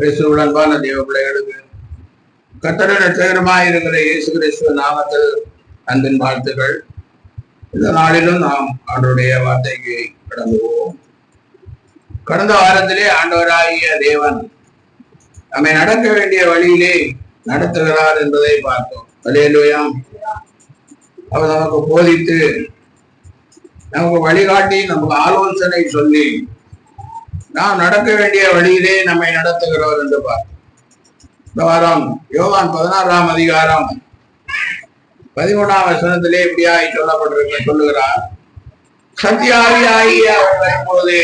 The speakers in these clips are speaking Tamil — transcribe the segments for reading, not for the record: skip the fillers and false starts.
அன்பான தேவ பிள்ளைகளுக்கு கர்த்தரின் இரட்சகருமாய் இருக்கிற இயேசு கிறிஸ்துவ நாமத்தில் அன்பின் வாழ்த்துக்கள். இந்த நாளிலும் நாம் ஆண்டவருடைய வார்த்தைக்கு கடந்து போவோம். கடந்த வாரத்திலே ஆண்டவராகிய தேவன் நம்மை நடக்க வேண்டிய வழியிலே நடத்துகிறார் என்பதை பார்த்தோம். அல்லேலூயா. அவர் நமக்கு போதித்து, நமக்கு வழிகாட்டி, நமக்கு ஆலோசனை சொல்லி நாம் நடக்க வேண்டிய வழியிலே நம்மை நடத்துகிறவர் என்று பார்த்தோம். இந்த வாரம் யோவான் 16ஆம் அதிகாரம் 13ஆம் வசனத்திலே இப்படியாய் சொல்லுகிறார், சத்திய ஆவியாகிய அவர் வரும்போது,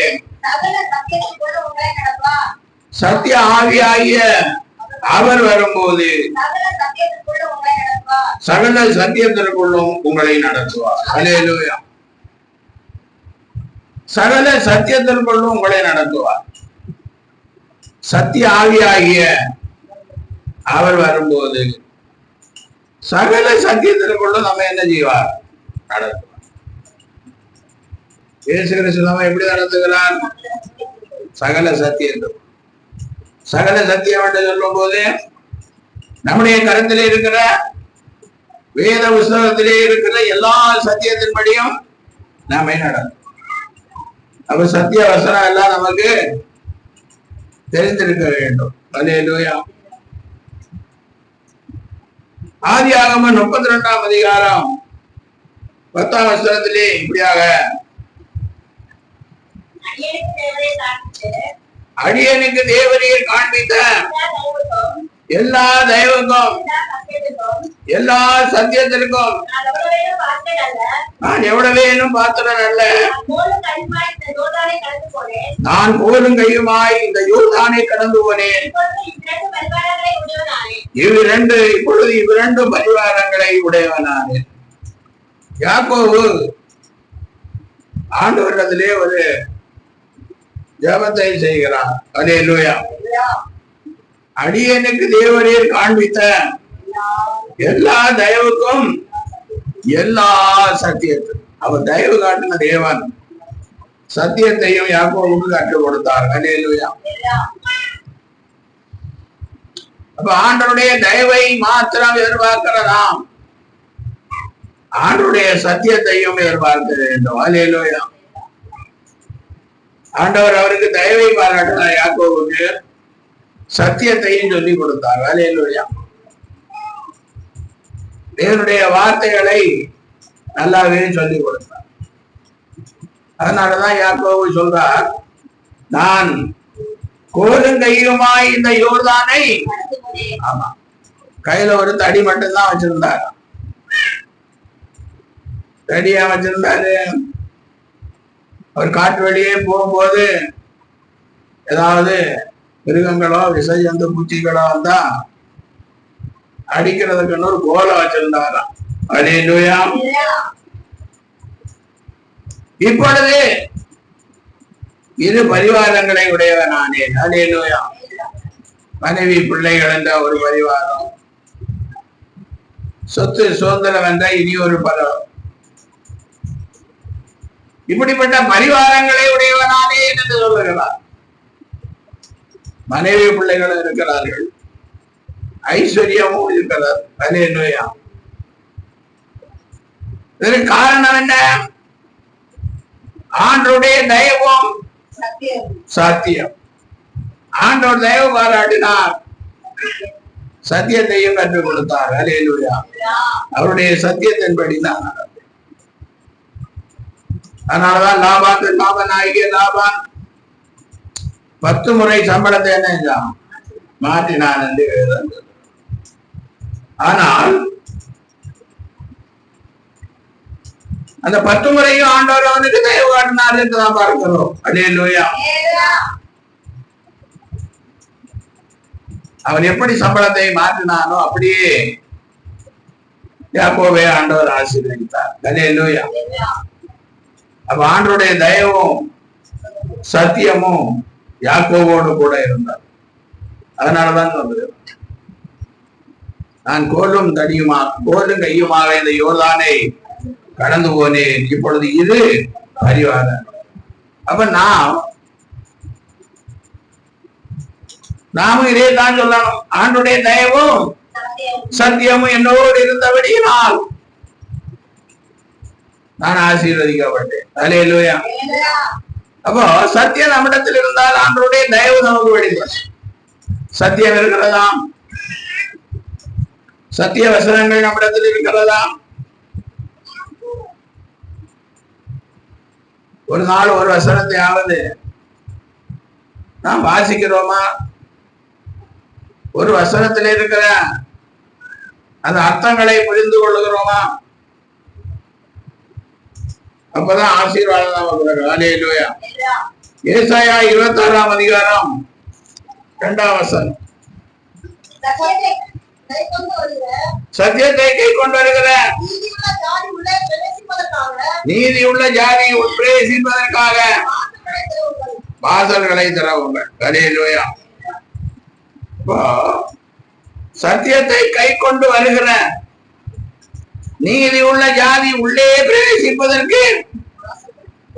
சத்திய ஆவியாகிய அவர் வரும்போது சகல சத்தியத்திற்குள்ளும் உங்களை நடத்துவார். அல்லேலூயா. சகல சத்தியத்திற்குள்ளும் உங்களை நடத்துவார். சத்திய ஆவியாகிய அவர் வரும்போது சகல சத்தியத்திற்குள்ளும் நம்ம என்ன செய்வார்? நடத்துவார். இயேசு கிறிஸ்து நம்ம எப்படி நடத்துகிறார்? சகல சத்தியத்திற்குள். சகல சத்தியம் என்று சொல்லும் போது நம்முடைய கருத்திலே இருக்கிற வேத புஸ்தகத்திலே இருக்கிற எல்லா சத்தியத்தின்படியும் நாம நடக்கும். அப்ப சத்திய வசனம் எல்லாம் நமக்கு தெரிந்திருக்க வேண்டும். அல்லேலூயா. ஆதியாகமம் 32ஆம் அதிகாரம் 10ஆம் வசனத்திலே இப்படியாக, அடியனுக்கு தேவரீர் காண்பித்த எல்லா தெய்வங்களும் எல்லா சத்தியத்திற்கும் நான் எவ்வளவேனும் பாத்திரன் அல்ல, நான் கோலும் கையுமாய் இந்த யோர்தானை கடந்து போனேன். இப்பொழுது இவ்விரண்டு பரிவாரங்களை உடையவனானே. யாக்கோபு ஆண்டவரிடத்திலே ஒரு ஜெபத்தை செய்கிறார். அல்லேலூயா. அடியனுக்கு தேவரீர் காண்பித்த எல்லா தயவுக்கும் எல்லா சத்தியத்துக்கும், அவர் தயவு காட்டின தேவன் சத்தியத்தையும் யாக்கோபுக்கு கற்றுக் கொடுத்தார். அல்லேலூயா. அப்ப ஆண்டவருடைய தயவை மாத்திரம் எதிர்பார்க்கிறதாம், ஆண்டவருடைய சத்தியத்தையும் எதிர்பார்க்க வேண்டும். அல்லேலூயா. ஆண்டவர் அவருக்கு தயவை பாராட்டினார், யாக்கோபுக்கு சத்தியத்தையும் சொல்லி கொடுத்தார். அல்லேலூயா. தேவனுடைய வார்த்தைகளை நல்லாவே சொல்லி கொடுத்தார். அதனாலதான் யாக்கோபு சொல்றார், நான் கோலும் கையுமாய் இந்த யோர்தானை, ஆமா, கையில ஒரு தடி மட்டும்தான் வச்சிருந்தார். தடியா வச்சிருந்தாரு. அவர் காட்டு வழியே போகும்போது ஏதாவது மிருகங்களோ விசைஜந்து பூச்சிகளோ வந்தா அடிக்கிறதுக்கு ஒரு கோலை வச்சிருந்தாராம். அல்லேலூயா. இப்பொழுது இரு பரிவாரங்களை உடையவனானே. அல்லேலூயா. மனைவி பிள்ளைகள் என்ற ஒரு பரிவாரம், சொத்து சுதந்திரம் என்ற இனி ஒரு பருவம். இப்படிப்பட்ட பரிவாரங்களை உடையவனானே என்று சொல்லுகிறார். மனைவி பிள்ளைகளும் இருக்கிறார்கள், ஐஸ்வர்யமும் இருக்கிறார். அல்லேலூயா. இதற்கு காரணம் என்ன? ஆண்டவருடைய தயவும் சத்தியம். ஆண்டவர் தயவு பாராட்டினார், சத்தியத்தையும் கற்றுக் கொடுத்தார். அல்லேலூயா. அவருடைய சத்தியத்தின்படிதான். அதனாலதான் லாபானாகிய லாபான் 10 முறை சம்பளத்தை என்ன மாற்றினான் என்று எழுதுகிறது. ஆனால் அந்த 10 முறையும் ஆண்டவர் அவனுக்கு தயவு காட்டினார் என்று நாம் பார்க்கிறோம். அல்லேலூயா. அவன் எப்படி சம்பளத்தை மாற்றினானோ அப்படியே யாக்கோபை ஆண்டவர் ஆசீர்வதித்தார். அல்லேலூயா. அப்ப ஆண்டவருடைய தயவும் சத்தியமும் யாக்கோபோடு கூட இருந்தார். அதனாலதான் சொல்றது, நான் கோலும் கையுமாக இந்த யோர்தானை கடந்து போனேன். இப்பொழுது இது பரிவாரம். அப்ப நாம் நாமும் இதே தான் சொல்லணும். ஆண்டுடைய தயவும் சத்தியமும் என்னோடு இருந்தபடியினால் நான் ஆசீர்வதிக்கப்பட்டேன். அல்லேலூயா. அப்போ சத்தியம் நம்மிடத்தில் இருந்தால் ஆண்டவருடைய தயவு நமக்கு வெளிப்படும். சத்தியம் இருக்கிறதா? சத்திய வசனங்கள் நம்மிடத்தில் இருக்கிறதா? ஒரு நாள் ஒரு வசனத்தையாவது நாம் வாசிக்கிறோமா? ஒரு வசனத்தில் இருக்கிற அந்த அர்த்தங்களை புரிந்து கொள்ளுகிறோமா? அப்பதான் ஆசீர்வாதம் நமக்கு வரும். அல்லேலூயா. ஏசாயா 26ஆம் அதிகாரம் 2ஆம் வசனம். சத்தியத்தை கை கொண்டு வருகிற நீதி உள்ள ஜாதி உட்பிரவேசிப்பதற்காக வாசல்களை திறவுங்கள். அல்லேலூயா. சத்தியத்தை கை கொண்டு வருகிற நீதி உள்ள ஜாதி உள்ளே பிரவேசிப்பதற்கு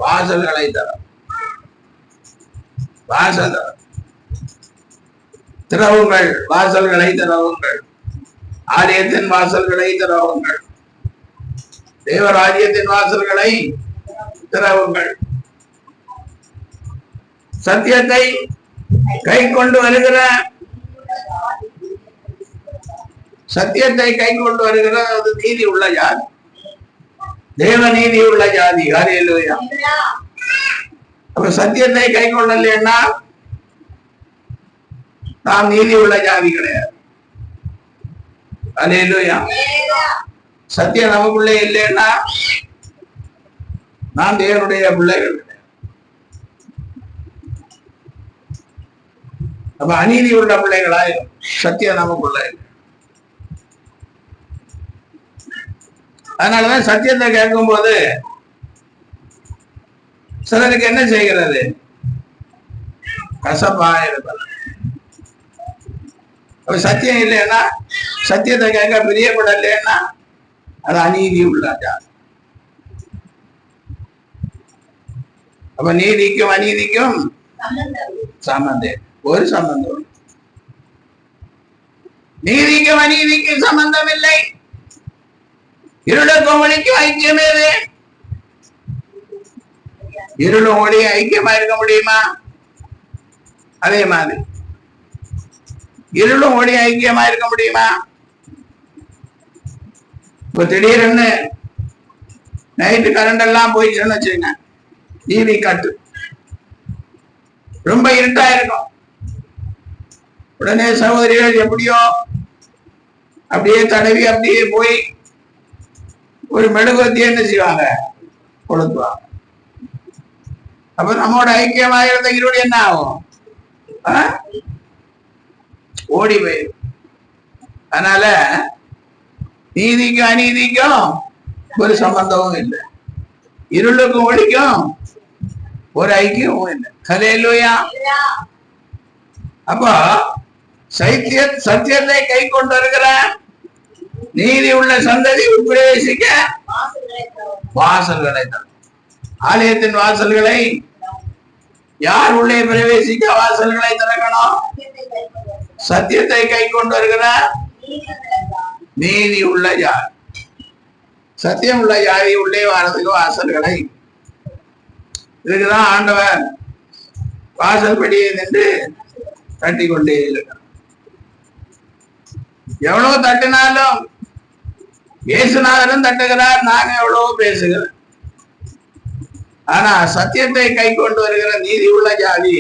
வாசல்களை தரும். வாசல் திறவுங்கள், வாசல்களை திறவுங்கள், ஆலயத்தின் வாசல்களை திறவுங்கள், தேவராஜ்யத்தின் வாசல்களை திறவுங்கள். சத்தியத்தை கை கொண்டு வருகிற சத்தியத்தை கை கொண்டு வருகிற அது நீதி உள்ள ஜாதி, தேவ நீதி உள்ள ஜாதி. அல்லேலூயா. அப்ப சத்தியத்தை கை கொள்ளலைன்னா நாம் நீதி உள்ள ஜாதி கிடையாது. அல்லேலூயா. சத்தியம் நமக்குள்ளே இல்லைன்னா நாம் தேவனுடைய பிள்ளைகள் கிடையாது. அப்ப அநீதி உள்ள பிள்ளைகளாயிரும். சத்தியம் நமக்குள்ள இல்லை. அதனாலதான் சத்தியத்தை கேட்கும் போது சிலருக்கு என்ன செய்கிறது? கசப்பா இருப்பது. அப்ப சத்தியம் இல்லைன்னா, சத்தியத்தை கேட்க பிரியப்படலைன்னா அது அநீதி உள்ள ஜாதி. அப்ப நீதிக்கும் அநீதிக்கும் சம்பந்தம் ஒரு சம்பந்தம். நீதிக்கும் அநீதிக்கும் சம்பந்தம் இல்லை. இருளுக்கும் ஒளிக்கும் ஐக்கியமே. இருளும் ஒளியும் ஐக்கியமா இருக்க முடியுமா? அதே மாதிரி இருளும் ஒளியும் ஐக்கியமா இருக்க முடியுமா? இப்ப திடீர்னு நைட்டு கரண்ட் எல்லாம் போயிடுச்சுன்னு வச்சுங்க, டிவி காட்டு ரொம்ப இருட்டா இருக்கும். உடனே சகோதரிகள் எப்படியோ அப்படியே தடவி அப்படியே போய் ஒரு மெழுகுவத்தி என்ன செய்வாங்க? கொளுத்துவாங்க. அப்ப நம்மோட ஐக்கியமாக இருந்த இருள் என்ன ஆகும்? ஓடி போயிடும். அதனால நீதிக்கும் அநீதிக்கும் ஒரு சம்பந்தமும் இல்லை. இருளுக்கும் ஒளிக்கும் ஒரு ஐக்கியமும் இல்லை. அல்லேலூயா. அப்போ சத்தியத்தை கை கொண்டு வருகிற நீதி உள்ள சந்ததி உட்பிரவேசிக்க வாசல்களை தரும். ஆலயத்தின் வாசல்களை யார் உள்ளே பிரவேசிக்க வாசல்களை திறக்கணும்? சத்தியத்தை கை கொண்டு வருகிற நீதி உள்ள ஜாதி, சத்தியம் உள்ள ஜாதி உள்ளே வாரதுக்கு வாசல்களை. இதுக்குதான் ஆண்டவர் வாசல் படியை நின்று தட்டி கொண்டே இருக்கிறார். எவ்வளவு தட்டினாலும் இயேசுநாதரும் தட்டுகிறார், நாங்க எவ்வளவோ பேசுகிறோம். ஆனா சத்தியத்தை கை கொண்டு வருகிற நீதி உள்ள ஜாதி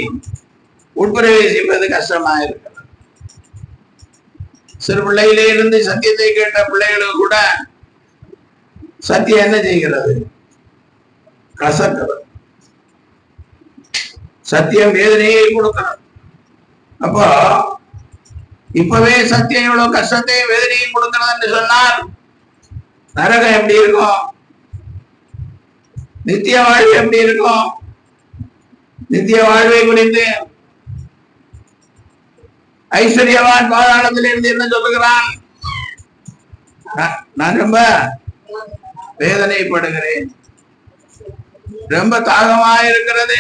உட்பிரவேசிப்பது கஷ்டமா இருக்கிறது. சிறு பிள்ளையிலே இருந்து சத்தியத்தை கேட்ட பிள்ளைகளுக்கு கூட சத்தியம் என்ன செய்கிறது? கசக்கிறது. சத்தியம் வேதனையை கொடுக்கிறது. அப்போ இப்பவே சத்தியம் எவ்வளவு கஷ்டத்தையும் வேதனையும் கொடுக்கிறது என்று சொன்னால் நரகம் எப்படி இருக்கும்? நித்திய வாழ்வு எப்படி இருக்கும்? நித்திய வாழ்வை குறித்து ஐஸ்வர்யவான் பாதாளத்தில் இருந்து என்ன சொல்லுகிறான்? நான் ரொம்ப வேதனைப்படுகிறேன், ரொம்ப தாகமா இருக்கிறது,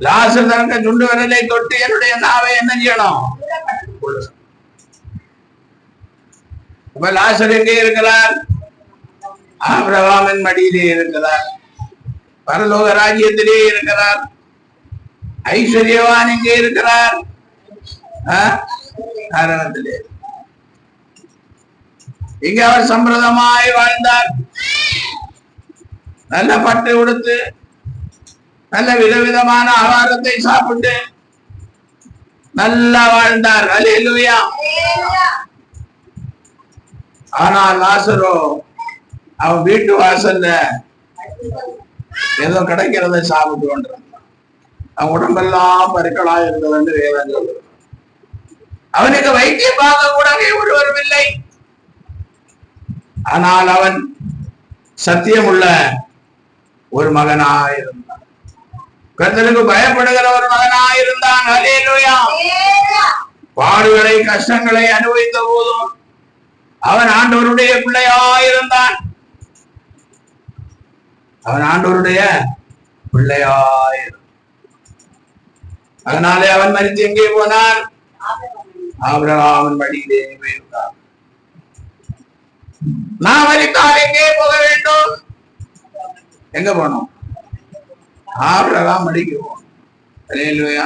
லாசர் தனக்கு சுண்டு விரலை தொட்டு என்னுடைய நாவை என்ன செய்யணும்? அப்ப லாசர் எங்கே இருக்கிறார்? ஆபிரகாமின் மடியிலே இருக்கிறார். பரலோக ராஜ்யத்திலே இருக்கிறார். ஐஸ்வர்யவான் எங்கே இருக்கிறார்? நரகத்திலே. இங்க அவர் சம்பிரதமாய் வாழ்ந்தார். நல்ல பட்டு உடுத்து நல்ல விதவிதமான ஆகாரத்தை சாப்பிட்டு நல்லா வாழ்ந்தார். அல்லேலூயா. ஆனால் லாசரோ அவன் வீட்டு வாசல்ல ஏதோ கிடைக்கிறத சாப்பிட்டு கொண்டிருந்தான். அவன் உடம்பெல்லாம் பருக்களா இருந்தது என்று வேதம் சொல்லுது. அவனுக்கு வைத்தியம் பார்க்க கூட ஒருவரும் இல்லை. ஆனால் அவன் சத்தியமுள்ள ஒரு மகனாயிருந்தான். கர்த்தருக்கு பயப்படுகிற ஒரு மகனாயிருந்தான். அல்லேலூயா. பாடுகளை கஷ்டங்களை அனுபவித்த போதும் அவன் ஆண்டவருடைய பிள்ளையாயிருந்தான். அவன் ஆண்டவருடைய பிள்ளையாயிருந்தான். அதனாலே அவன் மரித்து எங்கே போனான்? ஆபிரகாமின் மடியிலே போயிருந்தான். நான் மரித்தால் எங்கே போக வேண்டும்? எங்க போனோம்? ஆபிரகாம் மடிக்கு போகணும். அல்லேலூயா.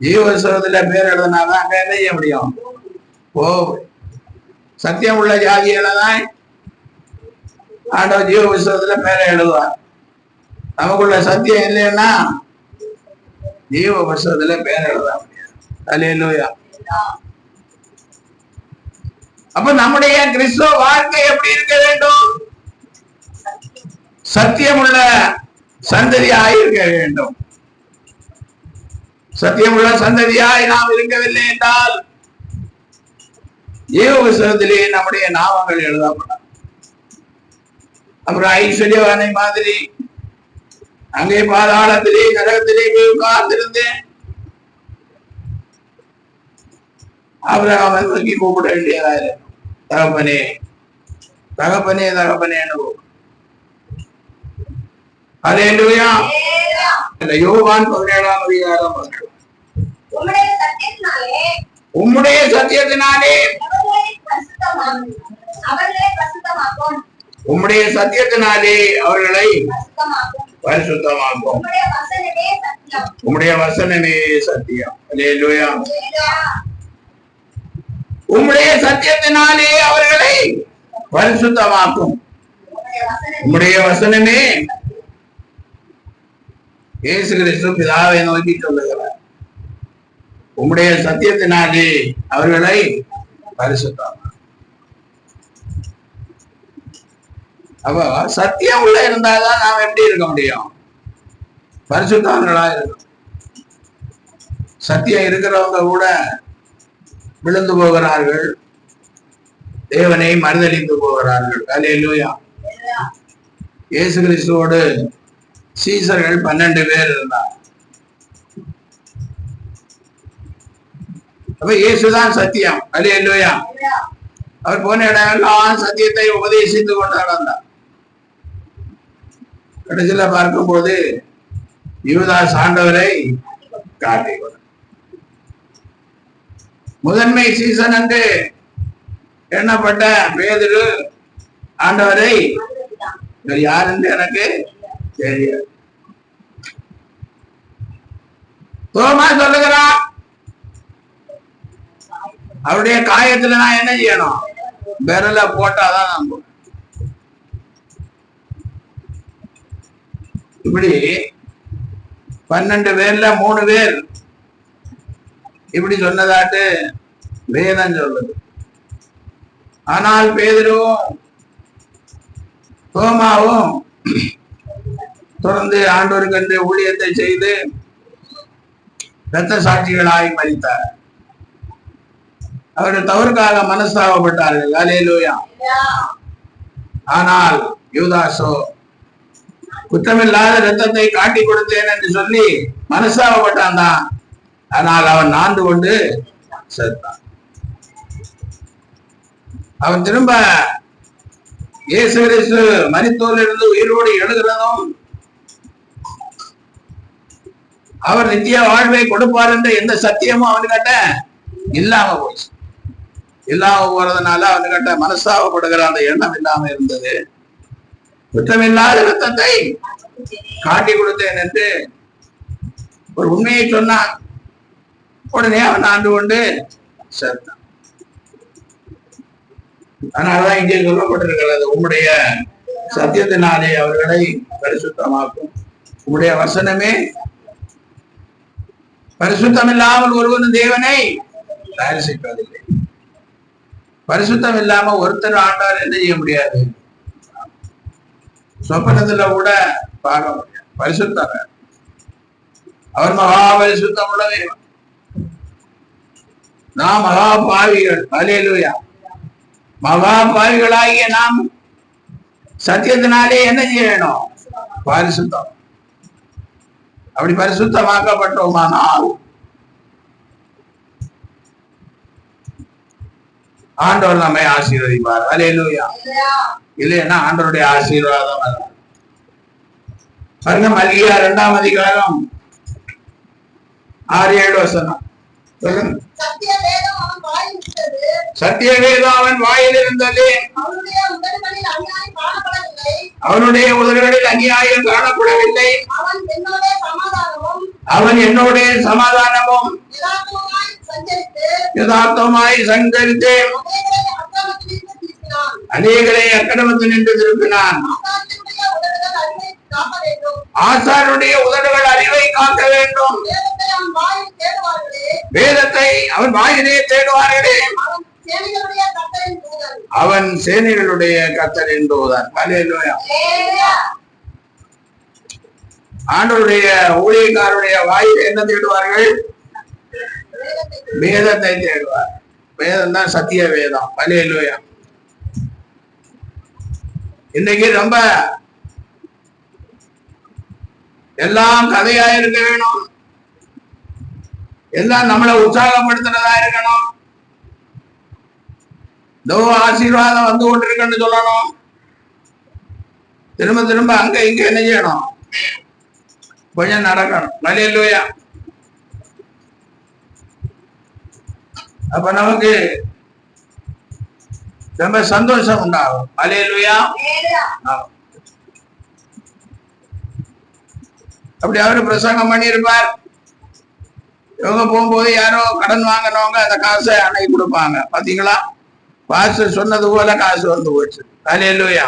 ஜீவசத்துல பேர் எழுதினாதான் அங்க என்ன செய்ய முடியும்? சத்தியம் உள்ள ஜாதிகளை தான் ஆண்டவர் ஜீவ புஸ்தகத்துல பேரை எழுதுவார். நமக்குள்ள சத்தியம் இல்லைன்னா ஜீவ புஸ்தகத்துல பேர் எழுத முடியாது. அல்லேலூயா. அப்ப நம்முடைய கிறிஸ்துவ வாழ்க்கை எப்படி இருக்க வேண்டும்? சத்தியமுள்ள சந்ததியாய் இருக்க வேண்டும். சத்தியமுள்ள சந்ததியாய் நாம் இருக்கவில்லை என்றால் ஜீவ புஸ்தகத்திலே நம்முடைய நாமங்கள் எழுதப்படும். அப்புறம் ஐஸ்வர்யவானை மாதிரி அங்கே பாதாளத்திலே நரகத்திலே போய் உட்கார்ந்திருந்தேன். ஆபிரகாமை நோக்கி கூப்பிட வேண்டியதா இருக்கும். தகப்பனே தகப்பனே தகப்பனேன்னு. அல்லேலூயா. யோவான் 17ஆம் அதிகாரம். உம்முடைய சத்தியத்தினாலே உம்முடைய சத்தியத்தினாலே அவர்களை பரிசுத்தமாக்கும். உம்முடைய வசனமே சத்தியம். அல்லேலூயா. உம்முடைய சத்தியத்தினாலே அவர்களை பரிசுத்தமாக்கும். உம்முடைய வசனமே. இயேசு கிறிஸ்து பிதாவை நோக்கி சொல்லுகிறார், உம்முடைய சத்தியத்தினாலே அவர்களை பரிசுத்தமாக்கும். அப்ப சத்தியம் உள்ள இருந்தால்தான் நாம் எப்படி இருக்க முடியும்? பரிசுத்தவான்களா இருக்கும். சத்தியம் இருக்கிறவங்க கூட விழுந்து போகிறார்கள், தேவனை மறுதலித்து போகிறார்கள். அல்லேலூயா. இயேசு கிறிஸ்துவோடு சீசர்கள் 12 பேர் இருந்தார். அப்ப இயேசுதான் சத்தியம். அல்லேலூயா. அவர் போன இடமெல்லாம் சத்தியத்தை உபதேசித்து கொண்டு நடந்தார். கடைசியில பார்க்கும்போது யூதாஸ் ஆண்டவரை காட்டி கொண்டார். முதன்மை சீசன் என்று எண்ணப்பட்ட பேதுரு ஆண்டவரை இவர் யார் என்று எனக்கு தெரியாது. தோமா சொல்லுகிறார், அவருடைய காயத்துல நான் என்ன செய்யணும்? விரல போட்டாதான் நம்பும். இப்படி 12 பேர்ல 3 பேர் இப்படி சொன்னதாட்டு வேதம் சொல்லுது. ஆனால் பேதுருவும் தோமாவும் தொடர்ந்து ஆண்டவருக்கு ஊழியத்தை செய்து இரத்த சாட்சிகளாய் மரித்தார். அவர்கள் தவறுக்காக மனஸ்தாபப்பட்டார்கள். அல்லேலூயா. ஆனால் யூதாசோ குற்றமில்லாத இரத்தத்தை காட்டி கொடுத்தேன் என்று சொல்லி மனஸ்தாபப்பட்டான் தான். ஆனால் அவன் நான்கு கொண்டு செத்தான். அவன் திரும்ப இயேசு கிறிஸ்து மரித்தோரிலிருந்து உயிரோடு எழுகிறதும் அவர் நித்திய வாழ்வை கொடுப்பார் என்ற எந்த சத்தியமும் அவனுக்கிட்ட இல்லாம போச்சு. இல்லாம போறதுனால அவனுக்கிட்ட மனசாவப்படுகிற அந்த எண்ணம் இல்லாம இருந்தது. குற்றமில்லாத ரத்தத்தை காட்டி கொடுத்தேன் என்று ஒரு உண்மையை சொன்னான். உடனே அவன் ஆண்டு கொண்டு சேர்த்தான். அதனாலதான் இங்கே சொல்லப்பட்டிருக்கிறது, உம்முடைய சத்தியத்தினாலே அவர்களை பரிசுத்தமாக்கும். உம்முடைய வசனமே பரிசுத்தம் இல்லாமல் ஒருவனும் தேவனை தரிசிப்பதில்லை. பரிசுத்தம் இல்லாம ஒருத்தர் ஆண்டார் என்ன செய்ய முடியாது, சொப்பனத்துல கூட பார்க்க முடியாது. பரிசுத்தம் அவர் மகா பரிசுத்தம் உள்ள தேவன். நாம் மகா பாவிகள். அல்லேலூயா. மகா பாவிகளாகிய நாம் சத்தியத்தினாலே என்ன செய்யணும், பரிசுத்தம். அப்படி பரிசுத்தமாக்கப்பட்டோமானால் ஆண்டவர் நம்மை ஆசீர்வதிப்பார். அல்லேலூயா. இல்லைன்னா ஆண்டவருடைய ஆசீர்வாதம் பாருங்க. மல்கியா 2ஆம் அதிகாரம் 6-7 வசனம் சொல்லுங்க. சத்திய வேதம் அவன் வாயில் இருந்தது, அவனுடைய உதடுகளில் அநியாயம் காணப்படவில்லை. அவன் என்னோட சமாதானமும் யதார்த்தமாய் சஞ்சரித்து அநேகரை அக்கிரமத்தில் நின்று திருப்பினான். ஆசாருடைய உதடுகள் அறிவை காக்க வேண்டும். வேதத்தை அவன் வாயிலே தேடுவார்களே, அவன் சேனைகளுடைய கர்த்தரின் தூதன். அல்லேலூயா. ஆண்டவருடைய ஊழியக்காரருடைய வாயிலே என்ன தேடுவார்கள், வேதத்தை தேடுவார். வேதம் தான் சத்திய வேதம். அல்லேலூயா. இன்னைக்கு ரொம்ப எல்லாம் கதையா இருக்க வேணும், எல்லாம் நம்மளை உற்சாகப்படுத்துறதா இருக்கணும், ஆசீர்வாதம் வந்து கொண்டிருக்குன்னு சொல்லணும். திரும்ப திரும்ப அங்க இங்க என்ன செய்யணும், கொஞ்சம் நடக்கணும். அல்லேலூயா. அப்ப நமக்கு ரொம்ப சந்தோஷம் உண்டாகும். அல்லேலூயா. அப்படி அவரு பிரசங்கம் பண்ணியிருப்பார். இவங்க போகும்போது யாரோ கடன் வாங்கினவங்க அந்த காசை அன்னைக்கு கொடுப்பாங்க. பாத்தீங்களா, பாஸ்டர் சொன்னது போல காசு வந்து போச்சு. அல்லேலூயா.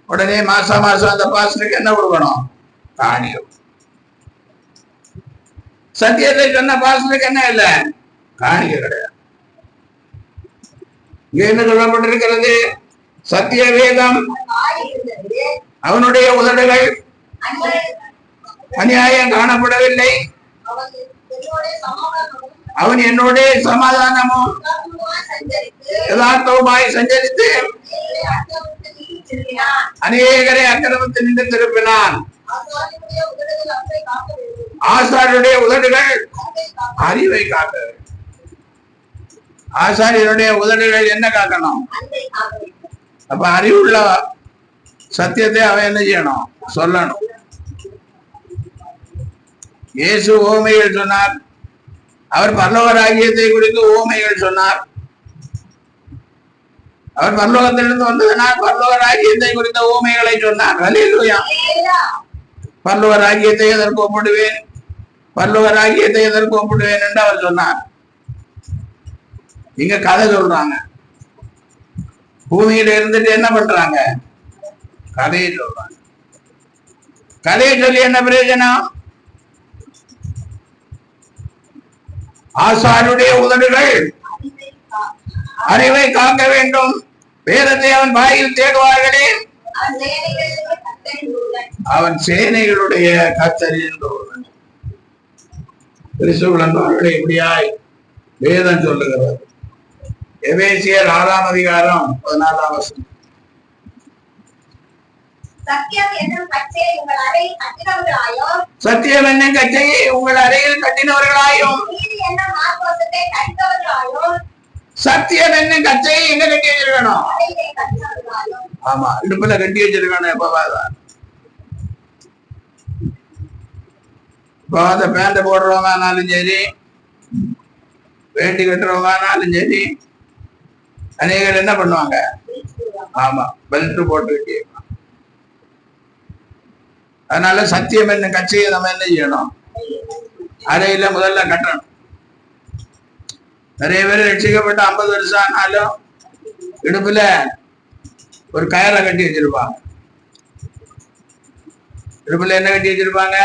உடனே மாசம் மாசம் அந்த பாஸ்டருக்கு என்ன கொடுக்கணும், காணியம். சத்தியத்தை சொன்ன பாஸ்டருக்கு என்ன இல்லை, காணிக்க கிடையாது. இங்க என்ன சொல்லப்பட்டிருக்கிறது, சத்திய வேதம் அவனுடைய உதடுகள் அநியாயம் காணப்படவில்லை. அவன் என்னோட சமாதானமும் யதார்த்தமாய் சஞ்சரித்து அநேகரை அக்கிரமத்தில் நின்று திருப்பினான். ஆசாரியருடைய உதடுகள் அறிவை காக்க. ஆசாரியருடைய உதடுகள் என்ன காக்கணும், அப்ப அறிவுள்ள சத்தியத்தை அவன் என்ன செய்யணும், சொல்லணும். இயேசு ஓமைகள் சொன்னார். அவர் பரலோக ராஜ்யத்தை குறித்து ஓமைகள் சொன்னார். அவர் பரலோகத்திலிருந்து வந்ததனால் பரலோக ராஜ்யத்தை குறித்த ஓமைகளை சொன்னார். அல்லேலூயா. பரலோக ராஜ்யத்தை எதற்கு ஒப்பிடுவேன், பரலோக ராஜ்யத்தை எதற்கு ஒப்பிடுவேன் என்று அவர் சொன்னார். இங்க கதை சொல்றாங்க. பூமியில இருந்துட்டு என்ன பண்றாங்க, கதையை சொல்றாங்க. கதையை சொல்லி என்ன பிரயோஜனம், ஆசாருடைய உதடுகள் அறிவை காக்க வேண்டும். வேதத்தை அவன் வாயில் தேடுவார்களே, அவன் சேனைகளுடைய கர்த்தரின் தூதன். கிறிஸ்துவர்களே, இப்படியாய் வேதம் சொல்லுகிறது. எபேசியர் 6ஆம் அதிகாரம் 14ஆம் வசனம். சத்தியம் என்னும் கச்சையை உங்கள் அறையில் கட்டினவர்களாயும், சத்தியம் என்னும் கச்சையை உங்கள் அறையில் கட்டினவர்களாயும், நீதி என்னும் மார்க்கத்தை கட்டினவர்களாயும். சத்தியம் என்னும் கச்சையை எங்க கட்டி வச்சிருக்கணும், ஆமா, இடுப்புல கட்டி வச்சிருக்கணும். எப்பவாதான் இப்போ அந்த பேண்ட போடுறவங்கனாலும் சரி, வேண்டி கட்டுறவங்கனாலும் சரி, அநேகர் என்ன பண்ணுவாங்க? ஆமா, பெல்ட் போட்டுக்கிட்டே. அதனால சத்தியம் என்ன கட்சியை நம்ம என்ன செய்யணும்? அறையில முதல்ல கட்டணும். நிறைய பேர் ரட்சிக்கப்பட்ட 50 வருஷம் ஆனாலும் இடுப்புல ஒரு கயரை கட்டி வச்சிருப்பாங்க. இடுப்புல என்ன கட்டி வச்சிருப்பாங்க?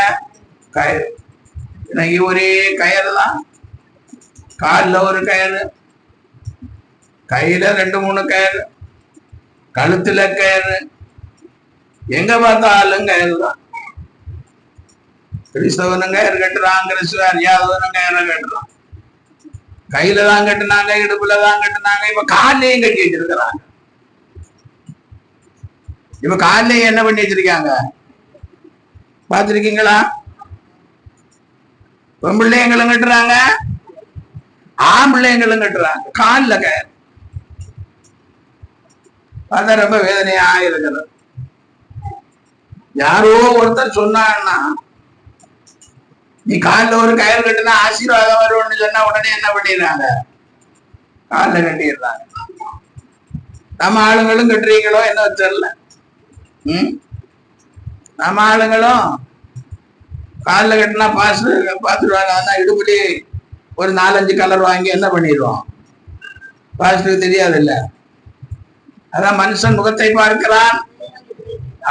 கயிறு. இன்னைக்கு ஒரே கயிறு தான். காலில் ஒரு கயிறு, கையில 2-3 கயிறு, கழுத்துல கயிறு, எங்க பார்த்தாலும் கயிறு தான். கிறிஸ்தவனும் கயிறு கட்டுறான், கிறிஸ்துவ அறியாதவனும் கயிறு கட்டுறான். கையில தான் கட்டுனாங்க, இடுப்புல தான் கட்டுனாங்க, இப்ப காலையும் கட்டி வச்சிருக்கிறாங்க. இப்ப காலையும் என்ன பண்ணி வச்சிருக்காங்க பாத்திருக்கீங்களா? பெம்பிள்ளைங்களும் கட்டுறாங்க, ஆம்பிள்ளைங்களும் கட்டுறாங்க காலில் கயிறு. பார்த்தா ரொம்ப வேதனையா இருக்கிறது. யாரோ ஒருத்தர் சொன்னான்னா, நீ காலில் ஒரு கயிறு கட்டுனா ஆசீர்வாதம் வரும்னு சொன்னா உடனே என்ன பண்ணிடுறாங்க? காலில் கட்டிடுறாங்க. நம்ம ஆளுங்களும் கட்டுறீங்களோ என்ன தெரியல. நம்ம ஆளுங்களும் காலில் கட்டினா பார்த்துடுவாங்க. அதான் இடுப்புலி ஒரு 4-5 கலர் வாங்கி என்ன பண்ணிடுவோம்? பாஸ்டருக்கு தெரியாது இல்ல. அதான் மனுஷன் முகத்தை பார்க்கிறான்.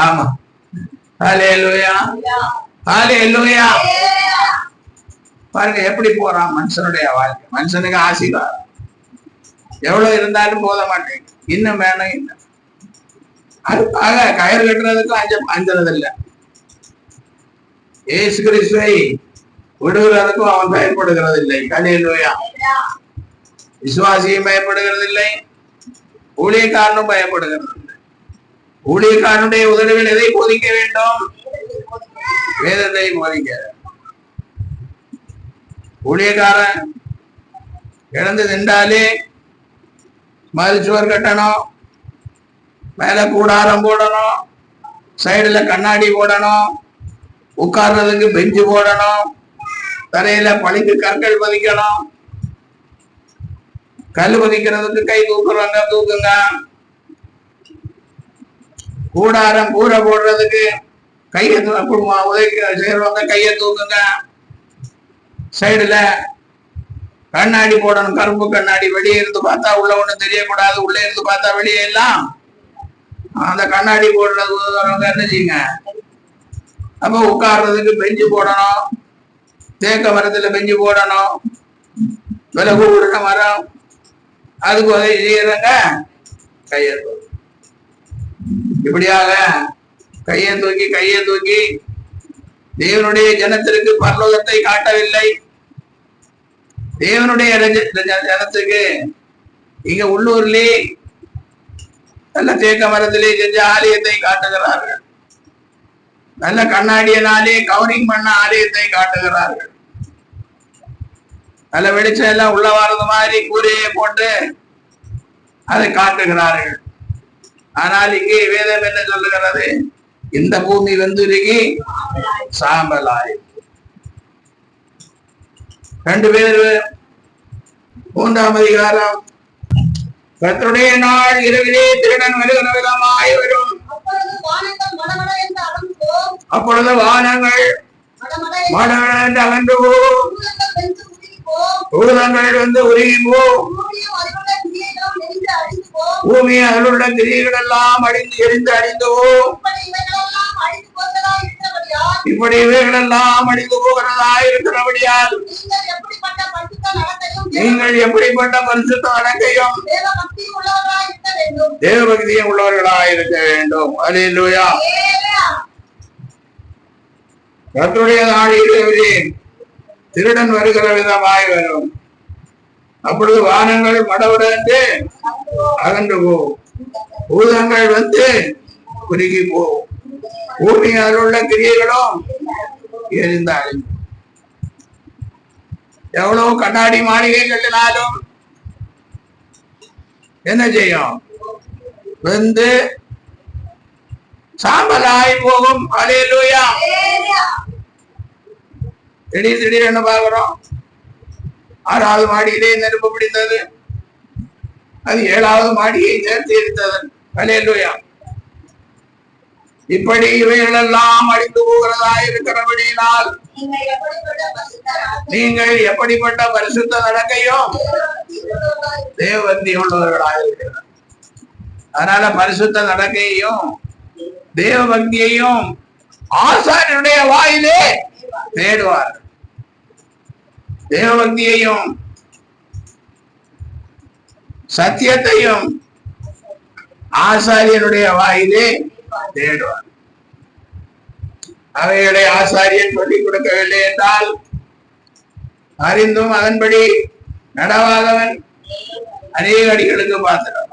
ஆமா, ஹல்லேலூயா, ஹல்லேலூயா. பாருங்க எப்படி போறான் மனுஷனுடைய வாழ்க்கை. மனுஷனுக்கு ஆசீர்வாதம் எவ்வளவு இருந்தாலும் போத மாட்டேங்க, இன்னும் வேணும் இன்னும். அதுக்காக கயிறு கட்டுறதுக்கும் அஞ்சறது இல்லை. இயேசு கிறிஸ்துவை விடுகிறதுக்கும் அவன் பயப்படுகிறது இல்லை. ஹல்லேலூயா. விசுவாசியும் பயப்படுகிறது இல்லை, ஊழியக்காரனும் பயப்படுகிறது இல்லை. ஊழியக்காரனுடைய உதடுகள் எதை போதிக்க வேண்டும்? வேதத்தை போதிக்க. ஊழியக்காரன் இழந்து நின்றாலே மதிச்சுவர் கட்டணும், மேல கூடாரம் போடணும், சைடுல கண்ணாடி போடணும், உட்கார்றதுக்கு பெஞ்சு போடணும், தரையில பழிக்கு கற்கள் பதிக்கணும், கல் பதிக்கிறதுக்கு கை தூக்குறவங்க தூக்குங்க, கூடாரம் கூரை போடுறதுக்கு கையை உதவி செய்யறவங்க கையை தூக்குங்க, சைடுல கண்ணாடி போடணும், கருப்பு கண்ணாடி. வெளியே இருந்து பார்த்தா உள்ள ஒண்ணு தெரியக்கூடாது, உள்ளே இருந்து பார்த்தா வெளியே எல்லாம். அந்த கண்ணாடி போடுறது என்ன செய்யுங்க. அப்ப உட்கார்றதுக்கு பெஞ்சு போடணும், தேக்க மரத்துல பெஞ்சு போடணும், விலை கூடுற மரம், அதுக்கு உதவி செய்யறங்க கையை தூக்கி. இப்படியாக கையை தூக்கி தேவனுடைய ஜனத்திற்கு பரலோகத்தை காட்டவில்லை. தேவனுடைய ஜனத்துக்கு இங்க உள்ளூர்லே நல்ல தேக்க மரத்திலே செஞ்ச ஆலயத்தை காட்டுகிறார்கள். நல்ல கண்ணாடியினாலே கவரிங் பண்ண ஆலயத்தை காட்டுகிறார்கள். நல்ல வெளிச்சம் எல்லாம் உள்ள வர்றது மாதிரி கூரையை போட்டு அதை காட்டுகிறார்கள். ஆனால் இங்கே வேதம் என்ன சொல்லுகிறது? இந்த பூமி வெந்துருகி சாம்பலாய். 2 பேர் 3ஆம் அதிகாரம். கர்த்தருடைய நாள் இரவிலே திருடன் வருகிற விதமாய் வரும். அப்பொழுது வானங்கள் மடமட அகன்று போகும், பூதங்கள் வந்து உருகி போகும், பூமி அதனுடைய கிரியைகள் எல்லாம் எரிந்து அழிந்து போகும். இப்படி இவைகள் எல்லாம் அழிந்து போகிறதா இருக்கிறபடியால் நீங்கள் எப்படிப்பட்ட பரிசுத்த நடக்கையும் தேவபக்தியும் உள்ளவர்களாய் இருக்க வேண்டும். அல்லேலூயா. கர்த்தருடைய நாளிலே திருடன் வருகிற விதமாய் வரும். அப்பொழுது வானங்கள் மடவுடந்து அகன்று போகும், பூதங்கள் வந்து குறுகி போகும், பூமியில் உள்ள கிரியைகளும் எரிந்தாலும். எவ்வளவு கண்ணாடி மாளிகை கட்டினாலும் என்ன செய்யும்? வந்து சாம்பலாய் போகும். அல்லேலூயா. திடீர்னு பாக்குறோம் 6வது மாடியிலே நெருப்பு பிடித்தது, அது 7வது மாடியை சேர்த்து இருந்தது. அல்லேலூயா. இப்படி இவைகளெல்லாம் அழிந்து போகிறதா இருக்கிறபடியினால் நீங்கள் எப்படிப்பட்ட பரிசுத்த நடக்கையும் தேவபக்தி உள்ளவர்களாக இருக்கிறார். அதனால பரிசுத்த நடக்கையையும் தேவ பக்தியையும் ஆசாரியனுடைய வாயிலே தேடுவார். தேவ பக்தியையும் சத்தியத்தையும் ஆசாரியனுடைய வாயிலே தேடுவார். அவைகளை ஆசாரியன் சொல்லிக் கொடுக்கவில்லை என்றால் அறிந்தும் அதன்படி நடவாதவன் அநேக அடிகளுக்கு பார்த்திருவான்.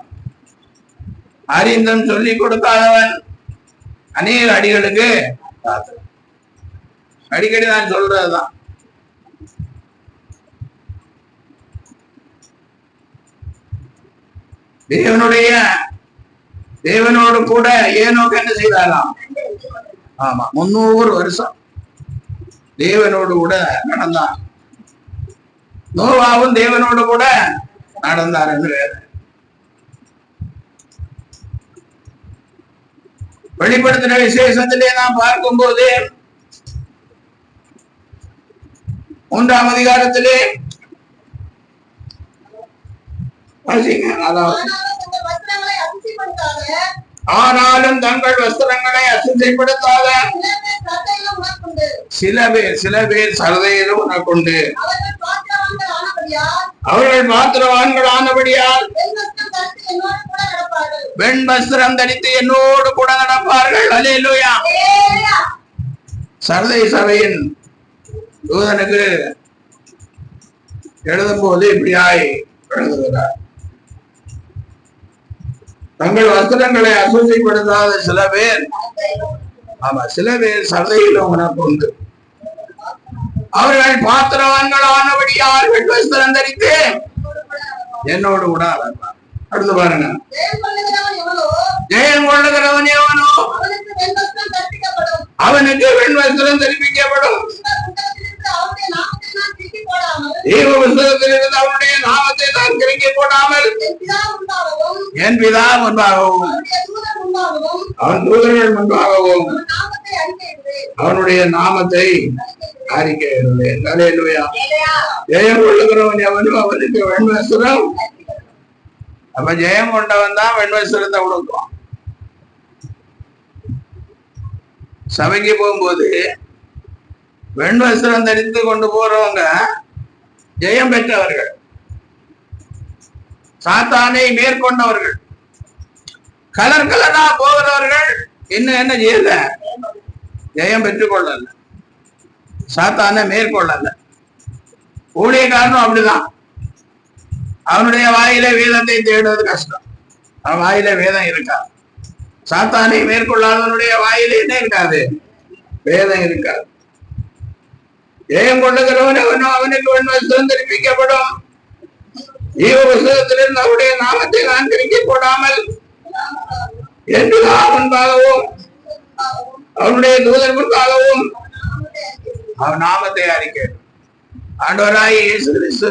அறிந்தும் சொல்லிக் கொடுக்காதவன் அநேக அடிகளுக்கு பார்த்திருவான். அடிக்கடி நான் சொல்றதுதான். தேவனோடு கூட ஏனோக்கு என்ன செய்தாராம்? ஆமா, 300 வருஷம் தேவனோடு கூட நடந்தான். நோவாவும் தேவனோடு கூட நடந்தார் என்று வெளிப்படுத்தின விசேஷத்திலே நாம் பார்க்கும் போது 3ஆம் அதிகாரத்திலே ஆனாலும் தங்கள் வஸ்திரங்களை அசுத்தப்படுத்தாத சில பேர் சரதையிலும் உனக்குண்டு. அவர்கள் பாத்திரவான்கள் ஆனபடியால் வெண் வஸ்திரம் தரித்து என்னோடு கூட நடப்பார்கள். அல்லேலூயா. சரதை சபையின் தூதனுக்கு எழுதும் போது இப்படியாய் எழுதுகிறார். தங்கள் வஸ்திரங்களை அசுத்தப்படுத்தாத சில பேர் சதையிலும் உனக்கு உண்டு. அவர்கள் பாத்திரவான்கள் ஆனபடியால் வெண் வஸ்திரம் தரித்து என்னோடு கூட அழைப்பார். அடுத்து பாருங்க. ஜெயம் கொள்ளுகிறவன் எவனோ அவனுக்கு வெண் வஸ்திரம் தரிப்பிக்கப்படும். அவனுடைய நாமத்தை தான் கிறுக்கி போடாமல் என் பிதா முன்பாகவும் அவன் தூதர்கள் முன்பாகவும் அவனுடைய நாமத்தை அறிக்கையிடுவேன். அல்லேலூயா. ஜெயம் கொள்ளுகிறவன் எவனும் அவனுக்கு வெண் வஸ்திரம். அப்ப ஜெயம் கொண்டவன் தான் வெண் வஸ்திரத்தை கொடுக்குவான். சபைக்கு போகும்போது வெண் வஸ்திரம் தரித்து கொண்டு போறவங்க ஜெயம் பெற்றவர்கள், சாத்தானை மேற்கொண்டவர்கள். கலர்களா போகிறவர்கள் இன்னும் என்ன செய்யல? ஜெயம் பெற்றுக் கொள்ளல, சாத்தானை மேற்கொள்ளல. ஊழியக்காரனும் அப்படிதான். அவனுடைய வாயில வேதத்தை தேடுவது கஷ்டம். அவன் வாயில வேதம் இருக்கா? சாத்தானை மேற்கொள்ளாதவனுடைய வாயில என்ன இருக்காது? வேதம் இருக்காது. ஜெயம் கொள்ளுகிறவன் அவனோ அவனுக்கு வெண் வஸ்திரம் தரிப்பிக்கப்படும். ஈவ புஸ்தகத்திலிருந்து அவருடைய நாமத்தை நான் கிறுக்கி போடாமல் என் பிதா முன்பாகவும் அவனுடைய தூதர் முன்பாகவும் அவன் நாமத்தை அறிக்கை. ஆண்டவராகிய இயேசு கிறிஸ்து